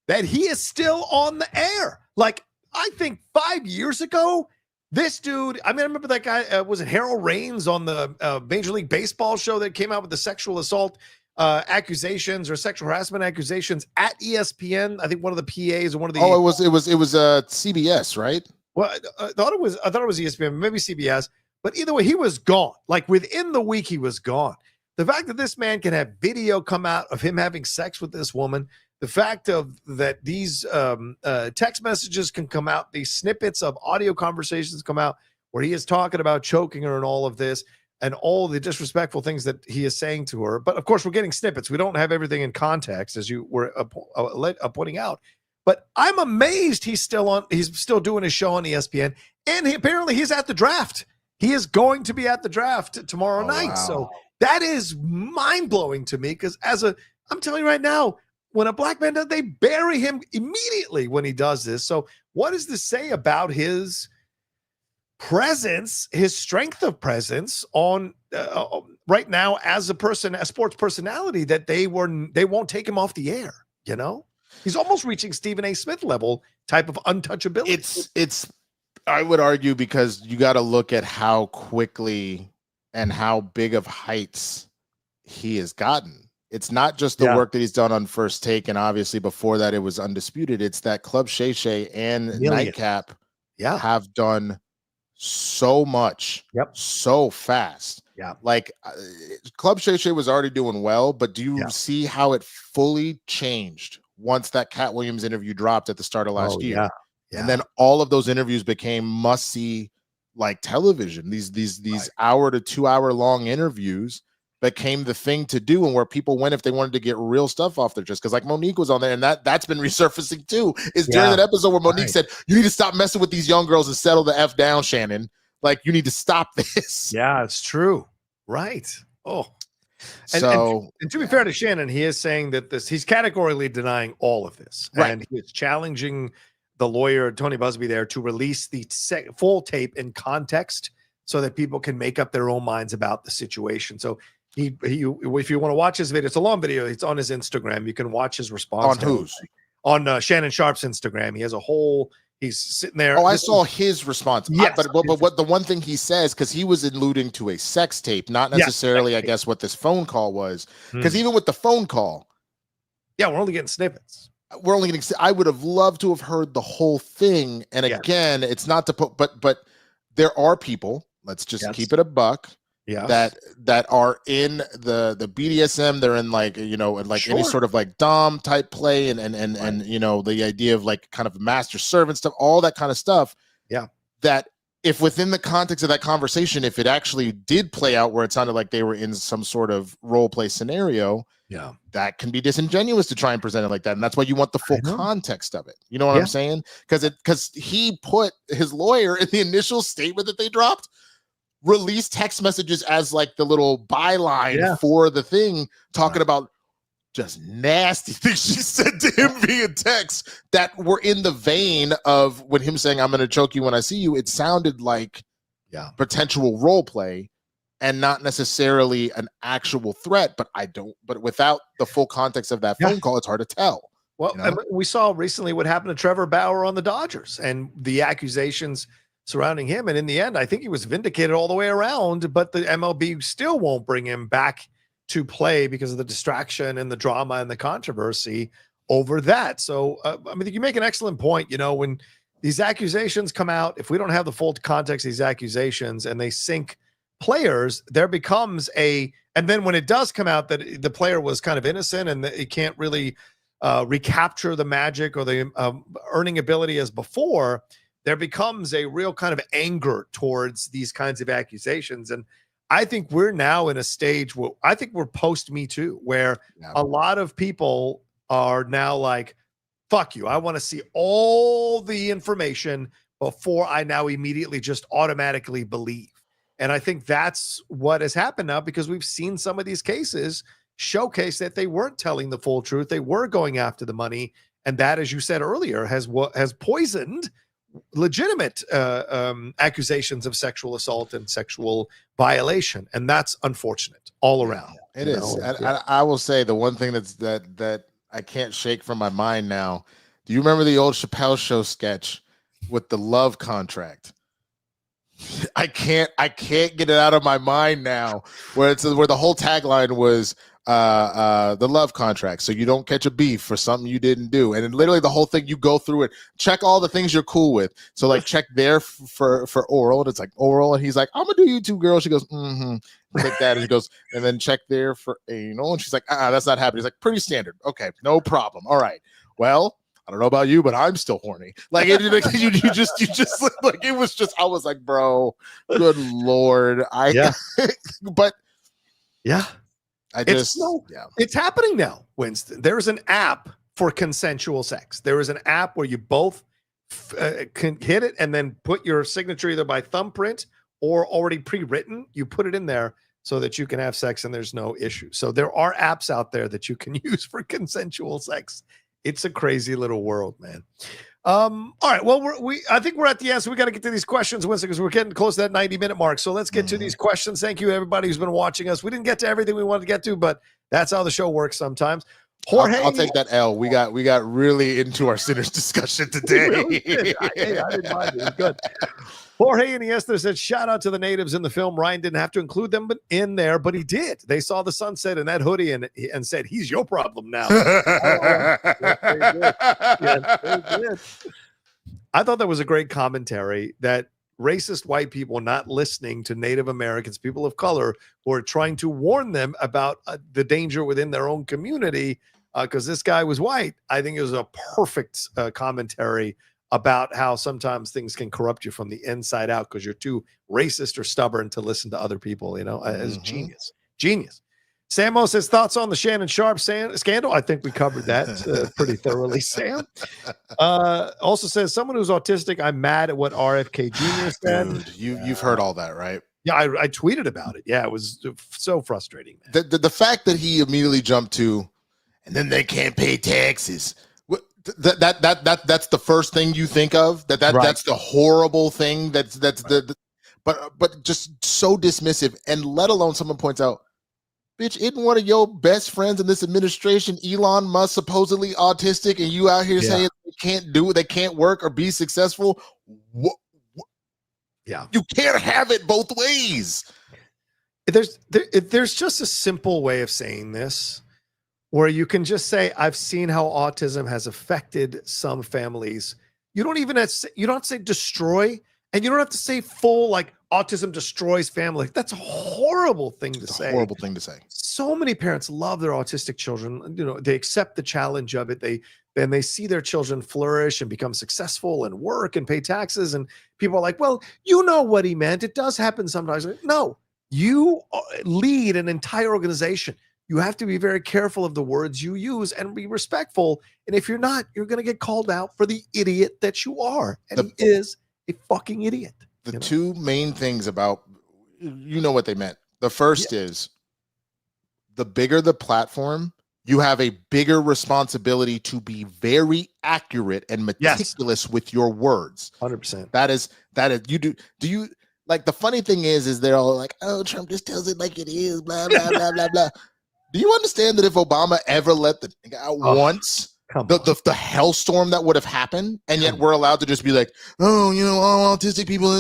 that he is still on the air? Like, I think 5 years ago, this dude, I mean, I remember that guy, was it Harold Raines on the Major League Baseball show that came out with the sexual assault accusations or sexual harassment accusations at ESPN? I think one of the PAs or one of the... Oh, it was CBS, right? Well, I thought it was ESPN, maybe CBS, but either way, he was gone. Like within the week, he was gone. The fact that this man can have video come out of him having sex with this woman, the fact of that these text messages can come out, these snippets of audio conversations come out where he is talking about choking her and all of this and all the disrespectful things that he is saying to her. But of course, we're getting snippets. We don't have everything in context, as you were pointing out. But I'm amazed he's still doing his show on ESPN. And apparently he's at the draft. He is going to be at the draft tomorrow night. Wow. So that is mind-blowing to me, because I'm telling you right now, when a black man does, they bury him immediately when he does this. So what does this say about his presence, his strength of presence on right now as a sports personality, that they won't take him off the air? You know, he's almost reaching Stephen A. Smith level type of untouchability. It's I would argue, because you got to look at how quickly and how big of heights he has gotten. It's not just the work that he's done on First Take, and obviously before that it was Undisputed. It's that Club Shay Shay and Nightcap have done so much, so fast. Yeah, like Club Shay Shay was already doing well, but do you see how it fully changed once that Cat Williams interview dropped at the start of last year? Yeah. And then all of those interviews became must-see, like television. These hour to 2 hour long interviews became the thing to do, and where people went if they wanted to get real stuff off their chest. Because like Monique was on there, and that's been resurfacing too. Is during that episode where Monique said, "You need to stop messing with these young girls and settle the F down, Shannon. Like, you need to stop this." Yeah, it's true. Right. Oh. And to be fair to Shannon, he is saying that he's categorically denying all of this. Right. And he is challenging the lawyer Tony Busby there to release the full tape in context so that people can make up their own minds about the situation. So he if you want to watch his video, it's a long video. It's on his Instagram. You can watch his response. On whose? On Shannon Sharpe's Instagram. He has a whole. He's sitting there. Oh, I saw his response. Yes, but what the one thing he says, because he was alluding to a sex tape, not necessarily, I guess, what this phone call was. Because even with the phone call, yeah, we're only getting snippets. We're only getting. I would have loved to have heard the whole thing. And again, it's not to put, but there are people. Let's just keep it a buck. Yeah, that are in the BDSM. They're in like, you know, like any sort of like dom type play and you know, the idea of like kind of master servant stuff, all that kind of stuff. Yeah, that if within the context of that conversation, if it actually did play out where it sounded like they were in some sort of role play scenario, that can be disingenuous to try and present it like that. And that's why you want the full context of it. You know what I'm saying? Because he put his lawyer in the initial statement that they dropped, release text messages as like the little byline for the thing, talking about just nasty things she said to him via text that were in the vein of when him saying, "I'm going to choke you when I see you." It sounded like potential role play and not necessarily an actual threat. But without the full context of that phone call, it's hard to tell. Well, you know? We saw recently what happened to Trevor Bauer on the Dodgers and the accusations surrounding him. And in the end, I think he was vindicated all the way around, but the MLB still won't bring him back to play because of the distraction and the drama and the controversy over that. So, I mean, you make an excellent point. You know, when these accusations come out, if we don't have the full context of these accusations and they sink players, there becomes and then when it does come out that the player was kind of innocent and that it can't really recapture the magic or the earning ability as before, there becomes a real kind of anger towards these kinds of accusations. And I think we're now in a stage where I think we're post Me Too, where a lot of people are now like, fuck you. I want to see all the information before I now immediately just automatically believe. And I think that's what has happened now, because we've seen some of these cases showcase that they weren't telling the full truth. They were going after the money. And that, as you said earlier, has poisoned legitimate accusations of sexual assault and sexual violation, and that's unfortunate all around. It is. I will say the one thing that I can't shake from my mind now. Do you remember the old Chappelle Show sketch with the love contract? I can't get it out of my mind now. Where the whole tagline was the love contract, so you don't catch a beef for something you didn't do. And then literally the whole thing, you go through it, check all the things you're cool with. So like check there for oral, and it's like oral, and he's like, "I'm gonna do you two, girl." She goes, like that, and he goes, and then check there for anal, and she's like, that's not happening. He's like, pretty standard. Okay, no problem. All right, well, I don't know about you, but I'm still horny. Like you just like, it was just, I was like, bro, good Lord. But it's happening now, Winston. There's an app for consensual sex. There is an app where you both can hit it and then put your signature either by thumbprint or already pre-written. You put it in there so that you can have sex and there's no issue. So there are apps out there that you can use for consensual sex. It's a crazy little world, man. All right. Well, I think we're at the end, so we got to get to these questions, Winston, because we're getting close to that 90-minute mark. So let's get to these questions. Thank you, everybody who's been watching us. We didn't get to everything we wanted to get to, but that's how the show works sometimes. Jorge, I'll take that L. We got really into our sinners discussion today. Really I didn't mind it. It was good. Jorge Iniesta said, shout out to the natives in the film. Ryan didn't have to include them in there, but he did. They saw the sunset in that hoodie and said, he's your problem now. I thought that was a great commentary, that racist white people not listening to Native Americans, people of color, who are trying to warn them about the danger within their own community, because this guy was white. I think it was a perfect commentary about how sometimes things can corrupt you from the inside out because you're too racist or stubborn to listen to other people, you know, as genius. Samo says, thoughts on the Shannon Sharpe scandal? I think we covered that pretty thoroughly, Sam. Also says, someone who's autistic, I'm mad at what RFK Jr. said. Dude, you've heard all that, right? Yeah, I tweeted about it. Yeah, it was so frustrating, man. The fact that he immediately jumped to, and then they can't pay taxes. That's the first thing you think of. That's the horrible thing. That's but just so dismissive. And let alone someone points out, bitch, isn't one of your best friends in this administration, Elon Musk, supposedly autistic, and you out here saying they can't do it, they can't work or be successful? Yeah, you can't have it both ways. There's just a simple way of saying this, where you can just say, I've seen how autism has affected some families. You don't even have to say, you don't have to say destroy, and you don't have to say full, like autism destroys family. That's a horrible thing to say. Horrible thing to say. So many parents love their autistic children. You know, they accept the challenge of it. They see their children flourish and become successful and work and pay taxes. And people are like, well, you know what he meant. It does happen sometimes. No, you lead an entire organization. You have to be very careful of the words you use and be respectful. And if you're not, you're going to get called out for the idiot that you are. And he is a fucking idiot. The two main things about, you know what they meant. The first is, the bigger the platform, you have a bigger responsibility to be very accurate and meticulous with your words. 100%. That is you do you like, the funny thing is they're all like, oh, Trump just tells it like it is, blah blah blah blah blah. Do you understand that if Obama ever let the thing out once, the hellstorm that would have happened, and yet we're allowed to just be like, oh, you know, all autistic people.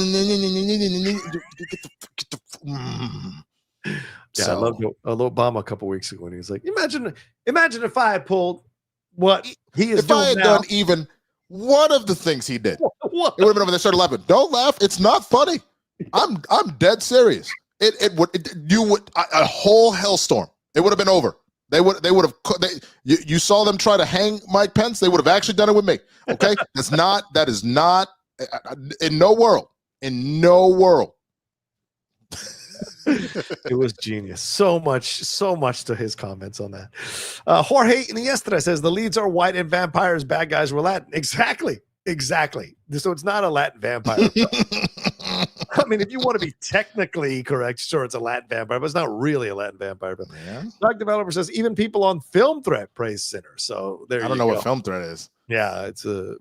Yeah, I loved Obama a couple weeks ago when he was like, imagine if I had pulled what he is doing now. If I had done even one of the things he did, it would have been over there. Started laughing. Don't laugh. It's not funny. I'm dead serious. You would a whole hellstorm. It would have been over. They would have. You saw them try to hang Mike Pence. They would have actually done it with me. Okay, that is not in no world. In no world. It was genius. So much to his comments on that. Jorge Iniesta says the leads are white and vampires, bad guys were Latin. Exactly. So it's not a Latin vampire. I mean, if you want to be technically correct, sure, it's a Latin vampire, but it's not really a Latin vampire. But Doug Developer says even people on Film Threat praise Sinner. So there you go. I don't know what Film Threat is. Yeah, it's a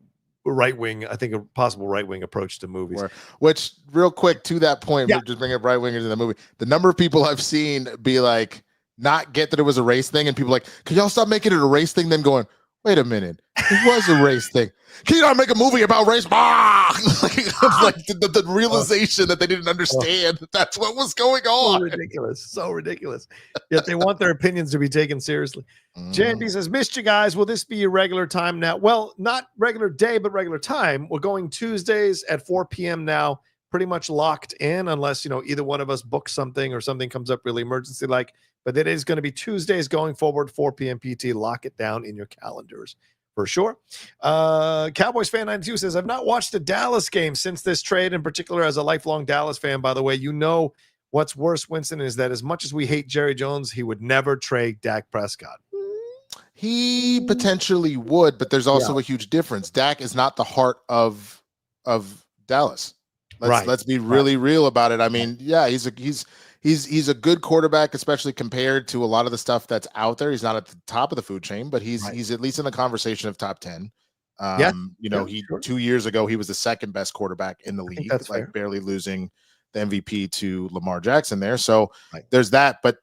right-wing, I think a possible right-wing approach to movies. Which, real quick, to that point, we're just bringing up right-wingers in the movie. The number of people I've seen be like, not get that it was a race thing, and people like, can y'all stop making it a race thing? Then going, wait a minute, it was a race thing. Can you not make a movie about race? like the realization that they didn't understand that's what was going on. So ridiculous. Yet they want their opinions to be taken seriously. JMB says, missed you guys. Will this be your regular time now? Well, not regular day, but regular time. We're going Tuesdays at 4 p.m. now, pretty much locked in, unless, either one of us books something or something comes up really emergency like. But it is going to be Tuesdays going forward, 4 p.m. PT. Lock it down in your calendars for sure. Cowboys fan 92 says, I've not watched a Dallas game since this trade, in particular as a lifelong Dallas fan, by the way. What's worse, Winston, is that as much as we hate Jerry Jones, he would never trade Dak Prescott. He potentially would, but there's also a huge difference. Dak is not the heart of Dallas. Let's be really real about it. I mean, he's a good quarterback, especially compared to a lot of the stuff that's out there. He's not at the top of the food chain, but he's at least in the conversation of top 10. 2 years ago, he was the second best quarterback in the league, barely losing the MVP to Lamar Jackson there. So there's that. But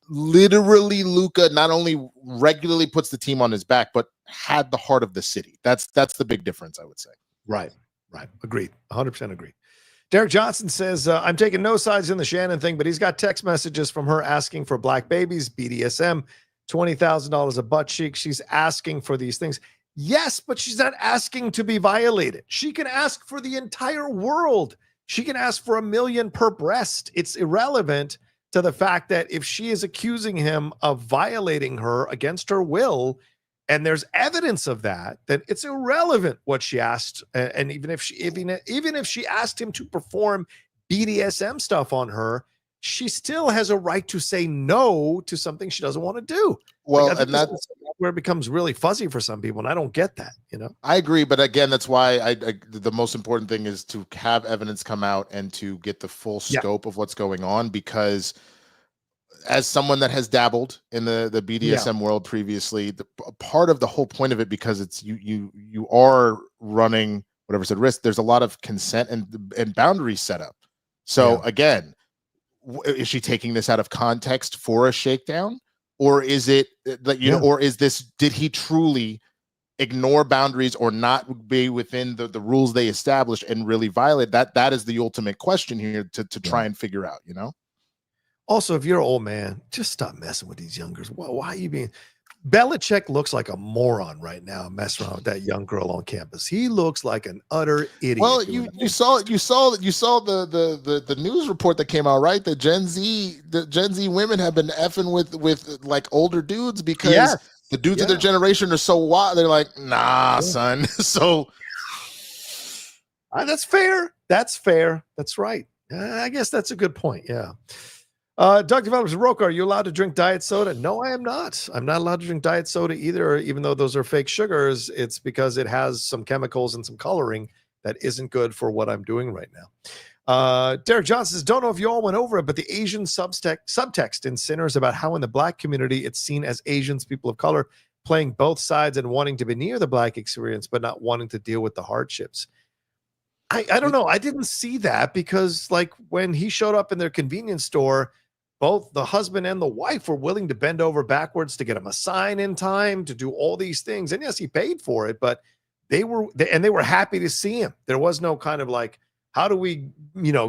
literally, Luka not only regularly puts the team on his back, but had the heart of the city. That's the big difference, I would say. Right. Agreed. 100% agreed. Derek Johnson says, I'm taking no sides in the Shannon thing, but he's got text messages from her asking for black babies, BDSM, $20,000 a butt cheek. She's asking for these things. Yes, but she's not asking to be violated. She can ask for the entire world. She can ask for $1 million per breast. It's irrelevant to the fact that if she is accusing him of violating her against her will, and there's evidence of that, then it's irrelevant what she asked. And even if she asked him to perform BDSM stuff on her, she still has a right to say no to something she doesn't want to do. Well, and that's where it becomes really fuzzy for some people, and I don't get that. I agree, but again, that's why the most important thing is to have evidence come out and to get the full scope of what's going on, because as someone that has dabbled in the BDSM world previously, part of the whole point of it, because it's you are running whatever's at risk. There's a lot of consent and boundaries set up. So again, is she taking this out of context for a shakedown, or is it that or is this? Did he truly ignore boundaries or not be within the rules they established and really violate that? That is the ultimate question here to try and figure out. Also, if you're an old man, just stop messing with these young girls. Why are you being? Belichick looks like a moron right now, messing around with that young girl on campus. He looks like an utter idiot. Well, you saw the news report that came out, right? The Gen Z women have been effing with like older dudes because the dudes of their generation are so wild. They're like, nah, son. So that's fair. That's fair. That's right. I guess that's a good point. Yeah. Doug Developers, Rocha, are you allowed to drink diet soda? No, I am not. I'm not allowed to drink diet soda either, even though those are fake sugars. It's because it has some chemicals and some coloring that isn't good for what I'm doing right now. Derek Johnson says, don't know if you all went over it, but the Asian subtext in Sinners about how in the Black community it's seen as Asians, people of color, playing both sides and wanting to be near the Black experience, but not wanting to deal with the hardships. I don't know. I didn't see that because, like, when he showed up in their convenience store, both the husband and the wife were willing to bend over backwards to get him a sign in time, to do all these things. And yes, he paid for it, but they were happy to see him. There was no kind of like, how do we,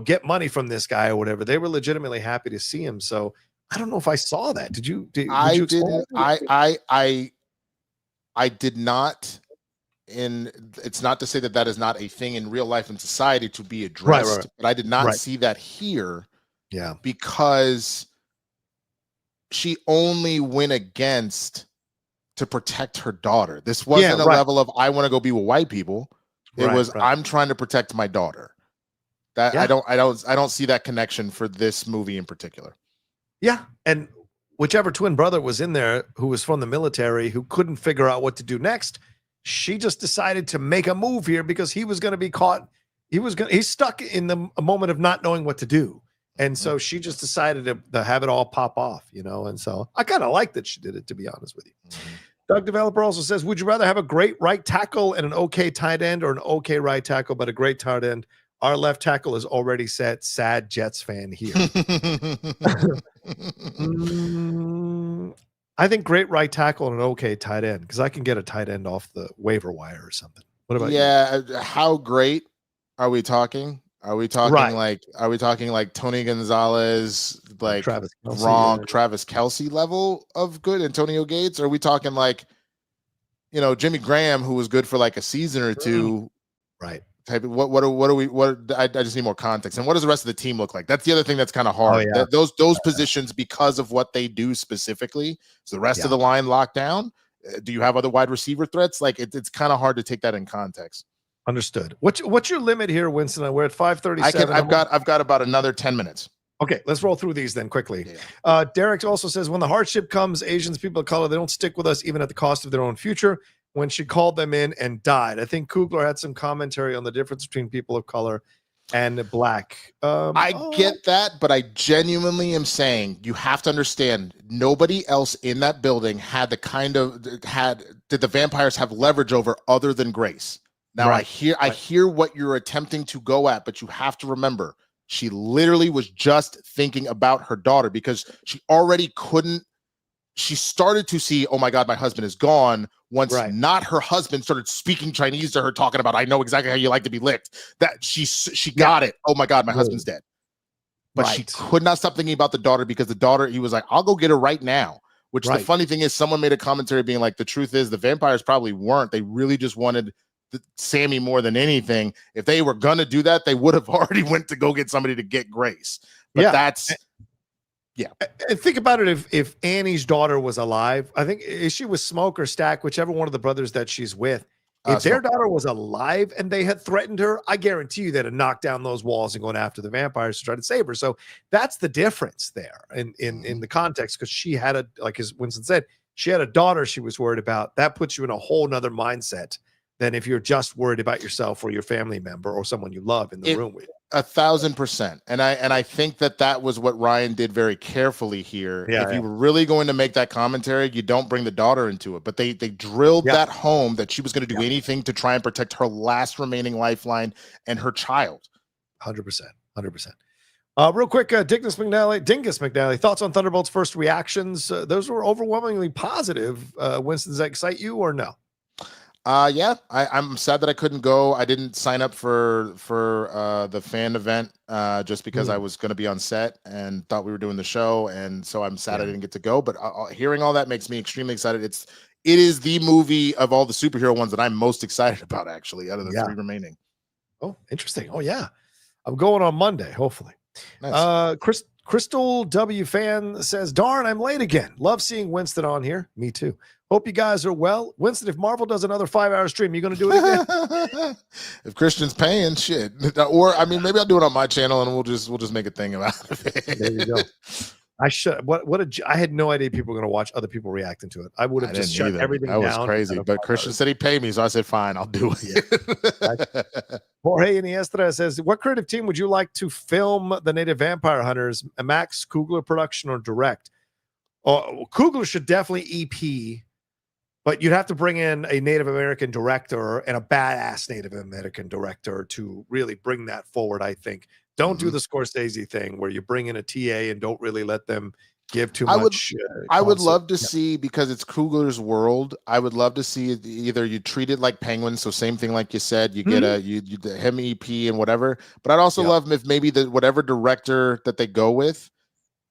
get money from this guy or whatever. They were legitimately happy to see him. So I don't know if I saw that. Did you? I didn't. I did not. And it's not to say that is not a thing in real life in society to be addressed, right. But I did not see that here. Yeah, because she only went against to protect her daughter. This wasn't a level of I want to go be with white people. It was I'm trying to protect my daughter. That I don't see that connection for this movie in particular. Yeah, and whichever twin brother was in there who was from the military who couldn't figure out what to do next, she just decided to make a move here because he was going to be caught. He's stuck in a moment of not knowing what to do. And so she just decided to have it all pop off, and so I kind of like that she did it, to be honest with you. Doug Developer also says, would you rather have a great right tackle and an okay tight end, or an okay right tackle but a great tight end? Our left tackle is already set. Sad Jets fan here. I think great right tackle and an okay tight end, because I can get a tight end off the waiver wire or something. What about you? How great are we talking? Are we talking like Tony Gonzalez, like Travis Kelce, Gronk, Travis Kelce level of good, Antonio Gates? Or are we talking like, Jimmy Graham, who was good for like a season or two? Right. Type of, I just need more context. And what does the rest of the team look like? That's the other thing that's kind of hard. Oh, yeah. Those positions, because of what they do specifically, is the rest of the line locked down? Do you have other wide receiver threats? Like it's kind of hard to take that in context. Understood. What's your limit here, Winston? We're at 5:37. I've got about another 10 minutes. Okay, let's roll through these then quickly. Derek also says, when the hardship comes, Asians, people of color, they don't stick with us even at the cost of their own future. When she called them in and died. I think Kugler had some commentary on the difference between people of color and Black. I get that, but I genuinely am saying you have to understand, nobody else in that building had the did the vampires have leverage over other than Grace? Now I hear what you're attempting to go at, but you have to remember, she literally was just thinking about her daughter, because she already couldn't. She started to see, oh my God, my husband is gone. Once not her husband started speaking Chinese to her, talking about, I know exactly how you like to be licked. That she got it. Oh my God, my husband's dead. But she could not stop thinking about the daughter, because the daughter, he was like, I'll go get her right now. Which the funny thing is, someone made a commentary being like, the truth is the vampires probably weren't. They really just wanted Sammy more than anything. If they were gonna do that, they would have already went to go get somebody to get Grace. But that's and think about it. If Annie's daughter was alive, I think if she was Smoke or Stack, whichever one of the brothers that she's with, if their daughter was alive and they had threatened her, I guarantee you they'd have knocked down those walls and gone after the vampires to try to save her. So that's the difference there in the context, because she had like as Winston said, she had a daughter she was worried about. That puts you in a whole nother mindset than if you're just worried about yourself or your family member or someone you love in the room with you. 1,000%. And I think that was what Ryan did very carefully here. Yeah, if you were really going to make that commentary, you don't bring the daughter into it. But they drilled that home that she was going to do anything to try and protect her last remaining lifeline and her child. 100%. Real quick, Dingus McNally, thoughts on Thunderbolt's first reactions? Those were overwhelmingly positive. Winston, does that excite you or no? Yeah, I'm sad that I couldn't go. I didn't sign up for the fan event just because I was going to be on set and thought we were doing the show, and so I'm sad I didn't get to go. But hearing all that makes me extremely excited. It is the movie of all the superhero ones that I'm most excited about, actually, out of the 3 remaining. Oh, interesting. Oh yeah, I'm going on Monday, hopefully. Nice. Crystal W fan says, "Darn, I'm late again. Love seeing Winston on here. Me too. Hope you guys are well. Winston, if Marvel does another 5-hour stream, you going to do it again?" If Christian's paying, shit. Or I mean, maybe I'll do it on my channel and we'll just make a thing about it. There you go. I should. I had no idea people were going to watch other people reacting to it. I would have just shut everything down. That was crazy. But Christian said he'd pay me, so I said, "Fine, I'll do it." Jorge Iniestra says, "What creative team would you like to film the Native Vampire Hunters? A Max Kugler production or direct?" Kugler should definitely EP, but you'd have to bring in a Native American director and a badass Native American director to really bring that forward. I think. Don't do the Scorsese thing where you bring in a TA and don't really let them give too much. I would love to see, because it's Kugler's world, I would love to see either you treat it like Penguin, so same thing like you said, you get him EP and whatever. But I'd also love if maybe whatever director that they go with,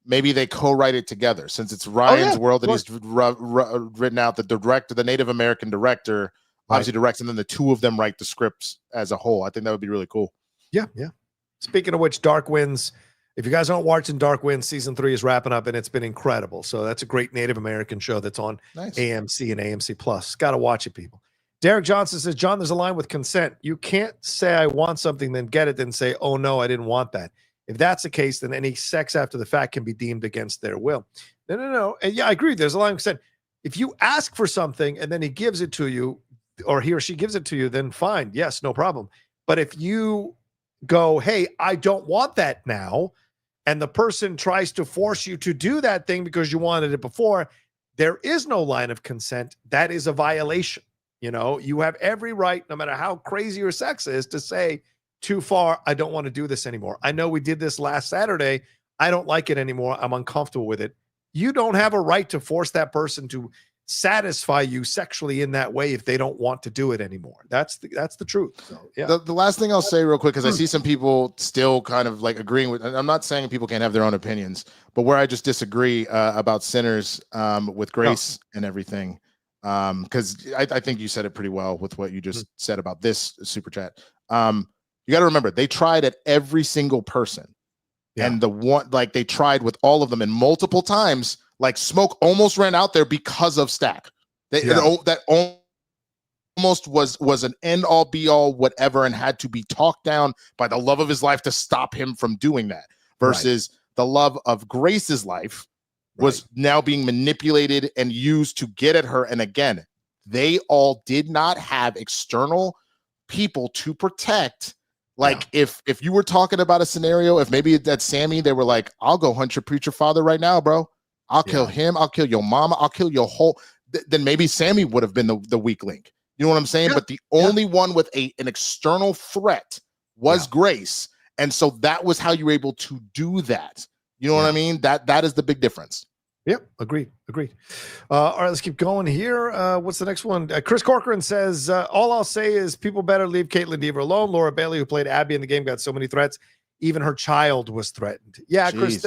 maybe they co-write it together, since it's Ryan's world that he's written out. The Native American director obviously directs, and then the two of them write the scripts as a whole. I think that would be really cool. Yeah. Speaking of which, Dark Winds, if you guys aren't watching Dark Winds, season 3 is wrapping up and it's been incredible. So that's a great Native American show that's on AMC and AMC Plus. Got to watch it, people. Derek Johnson says, "John, there's a line with consent. You can't say I want something, then get it, then say, oh no, I didn't want that. If that's the case, then any sex after the fact can be deemed against their will." No. And yeah, I agree. There's a line of consent. If you ask for something and then he gives it to you, or he or she gives it to you, then fine. Yes, no problem. But if you go, hey, I don't want that now, and the person tries to force you to do that thing because you wanted it before, there is no line of consent. That is a violation. You have every right, no matter how crazy your sex is, to say, too far, I don't want to do this anymore. I know we did this last Saturday. I don't like it anymore. I'm uncomfortable with it. You don't have a right to force that person to satisfy you sexually in that way if they don't want to do it anymore. That's the truth. So, yeah. The last thing I'll say real quick, because I see some people still kind of like agreeing with, and I'm not saying people can't have their own opinions, but where I just disagree about Sinners with Grace and everything, because I think you said it pretty well with what you just said about this super chat. You got to remember, they tried at every single person, and they tried with all of them, and multiple times. Like Smoke almost ran out there because of Stack. That almost was an end all be all whatever, and had to be talked down by the love of his life to stop him from doing that. Versus the love of Grace's life was now being manipulated and used to get at her. And again, they all did not have external people to protect. Like if you were talking about a scenario, if maybe that's Sammy, they were like, "I'll go hunt your preacher father right now, bro. I'll kill him. I'll kill your mama. I'll kill your whole." Then maybe Sammy would have been the weak link. You know what I'm saying? But the only one with an external threat was Grace. And so that was how you were able to do that. You know what I mean? That is the big difference. Yep. Agreed. All right, let's keep going here. What's the next one? Chris Corcoran says, all I'll say is people better leave Caitlin Dever alone. Laura Bailey, who played Abby in the game, got so many threats. Even her child was threatened. Yeah, Chris,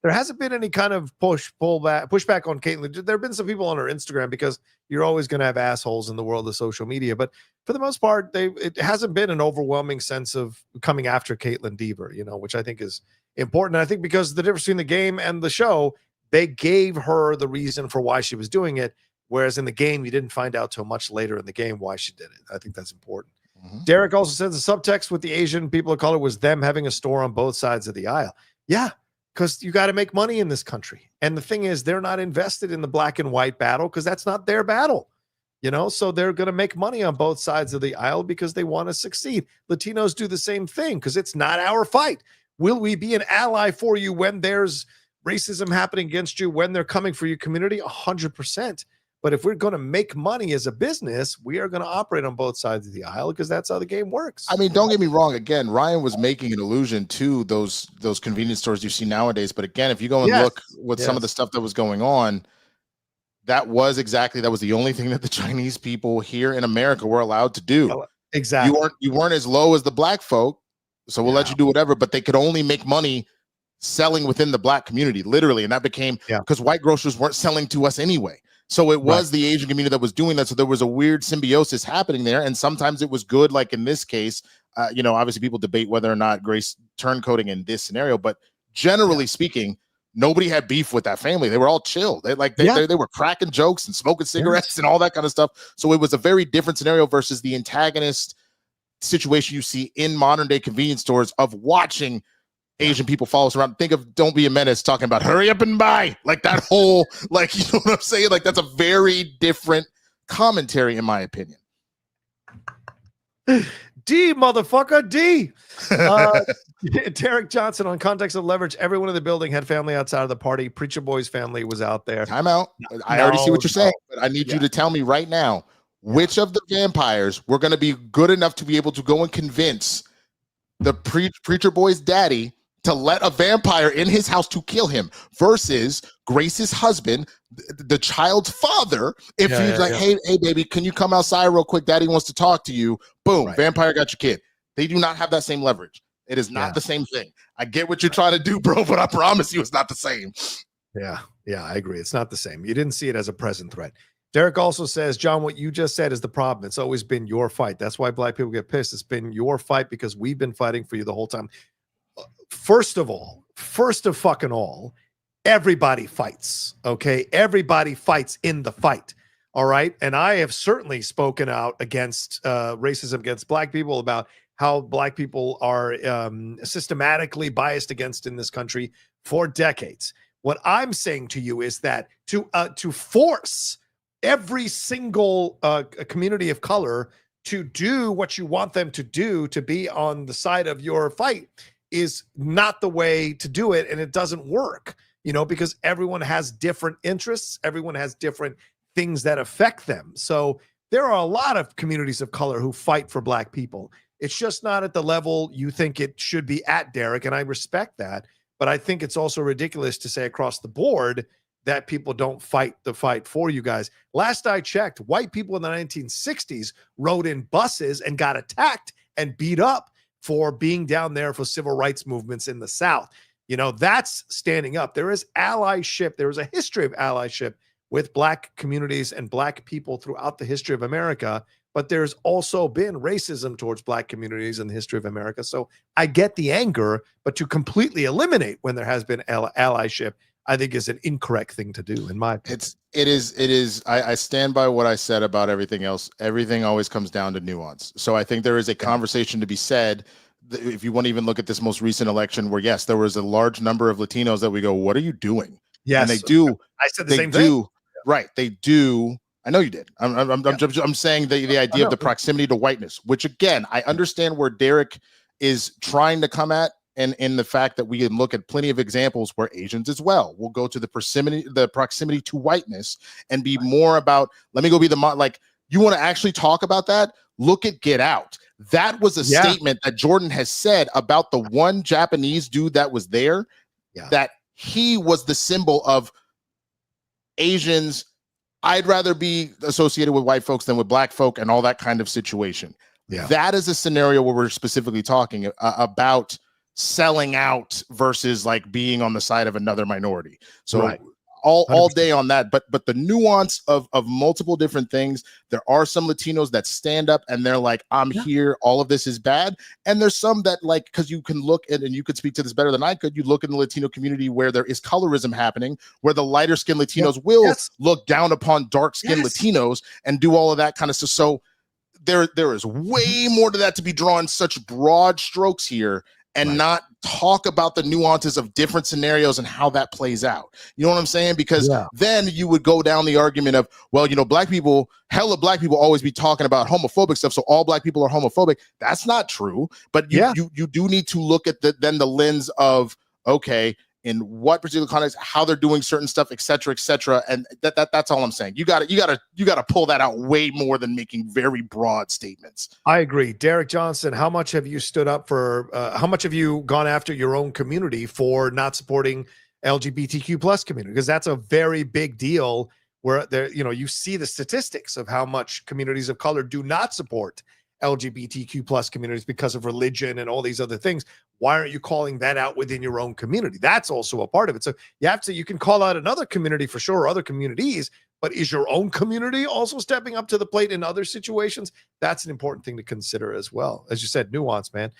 there hasn't been any kind of pushback on Caitlin. There have been some people on her Instagram, because you're always going to have assholes in the world of social media. But for the most part, it hasn't been an overwhelming sense of coming after Caitlin Dever, which I think is important. And I think because the difference between the game and the show, they gave her the reason for why she was doing it. Whereas in the game, you didn't find out till much later in the game why she did it. I think that's important. Derek also says the subtext with the Asian people of color was them having a store on both sides of the aisle. Yeah. Because you got to make money in this country. And the thing is, they're not invested in the black and white battle because that's not their battle. So they're going to make money on both sides of the aisle because they want to succeed. Latinos do the same thing because it's not our fight. Will we be an ally for you when there's racism happening against you, when they're coming for your community? 100%. But if we're going to make money as a business, we are going to operate on both sides of the aisle because that's how the game works. I mean, don't get me wrong. Again, Ryan was making an allusion to those convenience stores you see nowadays. But again, if you go and look with some of the stuff that was going on, that was the only thing that the Chinese people here in America were allowed to do. Exactly. You weren't as low as the black folk, so we'll let you do whatever. But they could only make money selling within the black community, literally, and that became because white grocers weren't selling to us anyway. So it was the Asian community that was doing that. So there was a weird symbiosis happening there. And sometimes it was good, like in this case, obviously people debate whether or not Grace turncoating in this scenario, but generally speaking, nobody had beef with that family. They were all chill. They were cracking jokes and smoking cigarettes and all that kind of stuff. So it was a very different scenario versus the antagonist situation you see in modern day convenience stores of watching Asian people follow us around. Think of Don't Be a Menace talking about hurry up and buy, like that whole, like, you know what I'm saying? Like, that's a very different commentary, in my opinion. D, motherfucker, D. Tarek Johnson on Context of Leverage. Everyone in the building had family outside of the party. Preacher Boy's family was out there. Time out. I already see what you're saying, but I need you to tell me right now which of the vampires were going to be good enough to be able to go and convince the Preacher Boy's daddy to let a vampire in his house to kill him versus Grace's husband, the child's father. If he's like, hey, baby, can you come outside real quick? Daddy wants to talk to you. Boom, vampire got your kid. They do not have that same leverage. It is not the same thing. I get what you're trying to do, bro, but I promise you it's not the same. Yeah, I agree. It's not the same. You didn't see it as a present threat. Derek also says, John, what you just said is the problem. It's always been your fight. That's why black people get pissed. It's been your fight because we've been fighting for you the whole time. First of fucking all, everybody fights, okay? Everybody fights in the fight, all right? And I have certainly spoken out against racism against black people, about how black people are systematically biased against in this country for decades. What I'm saying to you is that to force every single community of color to do what you want them to do, to be on the side of your fight, is not the way to do it. And it doesn't work, because everyone has different interests. Everyone has different things that affect them. So there are a lot of communities of color who fight for black people. It's just not at the level you think it should be at, Derek. And I respect that. But I think it's also ridiculous to say across the board that people don't fight the fight for you guys. Last I checked, white people in the 1960s rode in buses and got attacked and beat up for being down there for civil rights movements in the South. That's standing up. There is allyship. There is a history of allyship with black communities and black people throughout the history of America. But there's also been racism towards black communities in the history of America. So I get the anger, but to completely eliminate when there has been allyship, I think is an incorrect thing to do, in my opinion. It is. I stand by what I said about everything else. Everything always comes down to nuance. So I think there is a conversation to be said. If you want to even look at this most recent election, where yes, there was a large number of Latinos that we go, what are you doing? Yes, and they do. I said the same thing. Right, they do. I know you did. I'm saying the idea of the proximity to whiteness, which again, I understand where Derek is trying to come at. And in the fact that we can look at plenty of examples where Asians as well will go to the proximity to whiteness and be more about, let me go be like, you want to actually talk about that? Look at Get Out. That was a statement that Jordan has said about the one Japanese dude that was there, that he was the symbol of Asians. I'd rather be associated with white folks than with black folk and all that kind of situation. Yeah. That is a scenario where we're specifically talking about selling out versus like being on the side of another minority. So all day on that, but the nuance of multiple different things. There are some Latinos that stand up and they're like, I'm here, all of this is bad. And there's some that, like, because you can look at, and you could speak to this better than I could, you look in the Latino community where there is colorism happening, where the lighter skinned Latinos will look down upon dark skinned Latinos and do all of that kind of stuff. So there is way more to that, to be drawn such broad strokes here. and not talk about the nuances of different scenarios and how that plays out. You know what I'm saying? Because then you would go down the argument of, well, you know, black people, hella black people always be talking about homophobic stuff, so all black people are homophobic. That's not true. But you do need to look at the lens of, okay, in what particular context, how they're doing certain stuff, et cetera, and that's all I'm saying. You got to pull that out way more than making very broad statements. I agree. Derek Johnson, how much have you stood up for? How much have you gone after your own community for not supporting LGBTQ plus community? Because that's a very big deal. Where there, you know, you see the statistics of how much communities of color do not support LGBTQ plus communities because of religion and all these other things. Why aren't you calling that out within your own community? That's also a part of it. So you can call out another community for sure, or other communities, but is your own community also stepping up to the plate in other situations? That's an important thing to consider as well. As you said, nuance, man.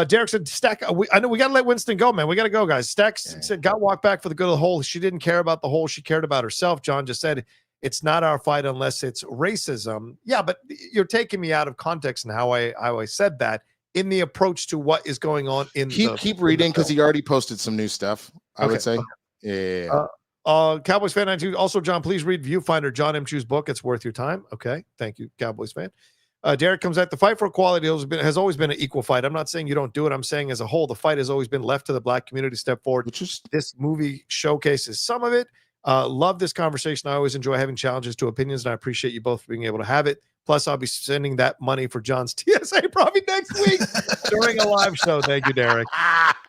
Derek said, Stack, I know we got to let Winston go, man. We got to go, guys. Stack said, got walked back for the good of the whole. She didn't care about the whole. She cared about herself. John just said, it's not our fight unless it's racism. Yeah, but you're taking me out of context and how I said that in the approach to what is going on in keep reading, because he already posted some new stuff, I would say. Okay. Yeah. Cowboys fan 92. Also, John, please read Viewfinder, John M. Chu's book. It's worth your time. Okay. Thank you, Cowboys fan. Derek comes at the fight for equality has always been an equal fight. I'm not saying you don't do it. I'm saying as a whole, the fight has always been left to the black community. Step forward. This movie showcases some of it. Love this conversation. I always enjoy having challenges to opinions, and I appreciate you both being able to have it. Plus, I'll be sending that money for John's TSA probably next week during a live show. Thank you, Derek.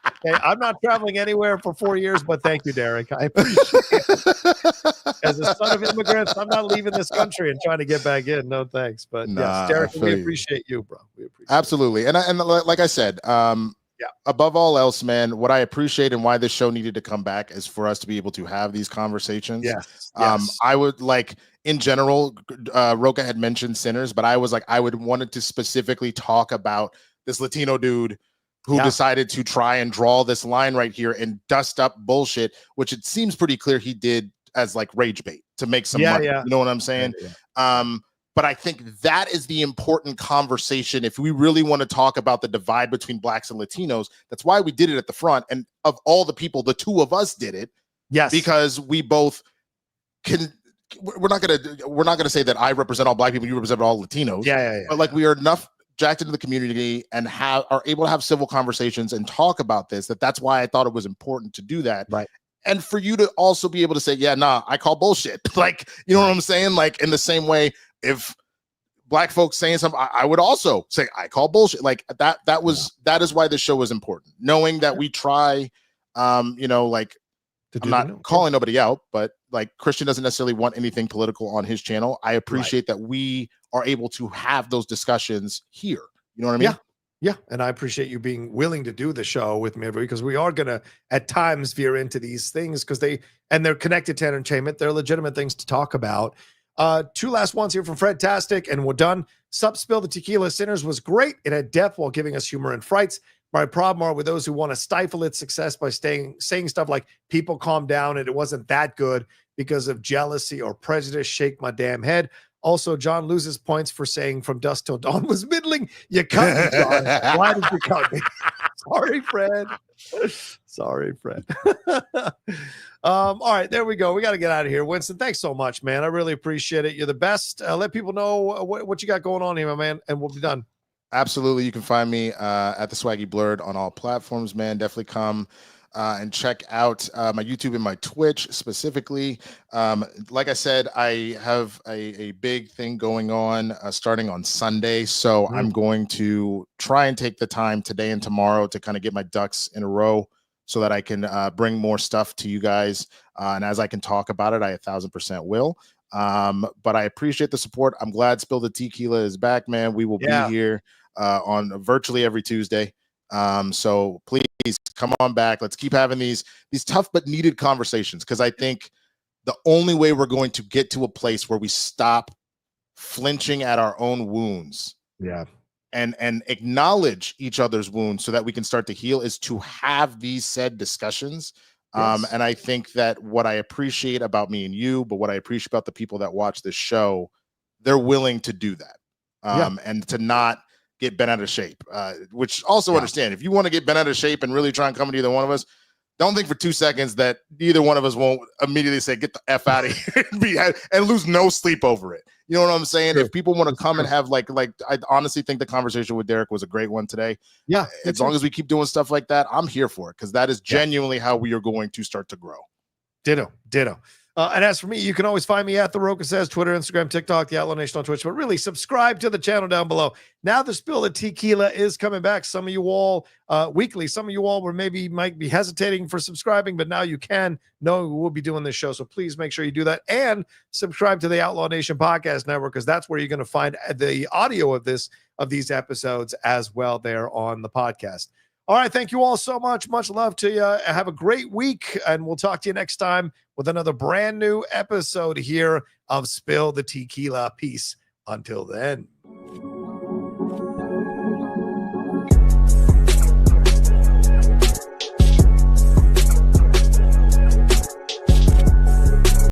Okay, I'm not traveling anywhere for 4 years, but thank you, Derek. I appreciate it. As a son of immigrants, I'm not leaving this country and trying to get back in. No thanks. But yes, Derek, we appreciate you, bro. We appreciate absolutely. And like I said, above all else, man, what I appreciate and why this show needed to come back is for us to be able to have these conversations. Yes. I would like, in general, Rocha had mentioned sinners, but I was like, I would wanted to specifically talk about this Latino dude who decided to try and draw this line right here and dust up bullshit, which it seems pretty clear he did as like rage bait to make some money. You know what I'm saying? But I think that is the important conversation. If we really want to talk about the divide between blacks and Latinos, that's why we did it at the front. And of all the people, the two of us did it. Yes. Because we both can, we're not gonna say that I represent all black people, you represent all Latinos. But like, we are enough jacked into the community and are able to have civil conversations and talk about this, that's why I thought it was important to do that. Right. And for you to also be able to say, yeah, nah, I call bullshit. Like, you know what I'm saying? Like, in the same way, if black folks saying something, I would also say I call bullshit. Like that is why this show is important. Knowing that we try, you know, like, I'm not calling nobody out, but like, Christian doesn't necessarily want anything political on his channel. I appreciate that we are able to have those discussions here. You know what I mean? Yeah. And I appreciate you being willing to do the show with me, because we are going to at times veer into these things because they're connected to entertainment. They're legitimate things to talk about. Two last ones here from Fred-tastic, and we're done. Spill the Tequila Sinners was great. It had depth while giving us humor and frights. My problem are with those who want to stifle its success by saying stuff like people calm down and it wasn't that good because of jealousy or prejudice. Shake my damn head. Also, John loses points for saying From Dusk Till Dawn was middling. You cut me, John. Why did you cut me? Sorry, Fred. Sorry, Fred. All right, there we go. We got to get out of here. Winston, thanks so much, man. I really appreciate it. You're the best. Let people know what you got going on here, my man, and we'll be done. Absolutely. You can find me at the Swaggy Blurred on all platforms, man. Definitely come and check out my YouTube and my Twitch specifically. Like I said, I have a big thing going on starting on Sunday. So I'm going to try and take the time today and tomorrow to kind of get my ducks in a row so that I can bring more stuff to you guys. And as I can talk about it, I 1000% will. But I appreciate the support. I'm glad Spill the Tequila is back, man. We will be here on virtually every Tuesday. So please come on back. Let's keep having these tough but needed conversations, because I think the only way we're going to get to a place where we stop flinching at our own wounds and acknowledge each other's wounds so that we can start to heal is to have these said discussions. And I think that what I appreciate about me and you, but what I appreciate about the people that watch this show, they're willing to do that. And to not get bent out of shape, which also understand if you want to get bent out of shape and really try and come to either one of us, don't think for 2 seconds that either one of us won't immediately say, get the F out of here and lose no sleep over it. You know what I'm saying? If people want to come and have like, I honestly think the conversation with Derek was a great one today. Yeah. As long as we keep doing stuff like that, I'm here for it, because that is genuinely how we are going to start to grow. Ditto. And as for me, you can always find me at The Rocha Says, Twitter, Instagram, TikTok, the Outlaw Nation on Twitch. But really, subscribe to the channel down below. Now the Spill the Tequila is coming back. Some of you all weekly. Some of you all might be hesitating for subscribing, but now you can know we'll be doing this show. So please make sure you do that and subscribe to the Outlaw Nation Podcast Network, because that's where you're going to find the audio of these episodes as well there on the podcast. All right. Thank you all so much. Much love to you. Have a great week, and we'll talk to you next time with another brand new episode here of Spill the Tequila. Peace until then.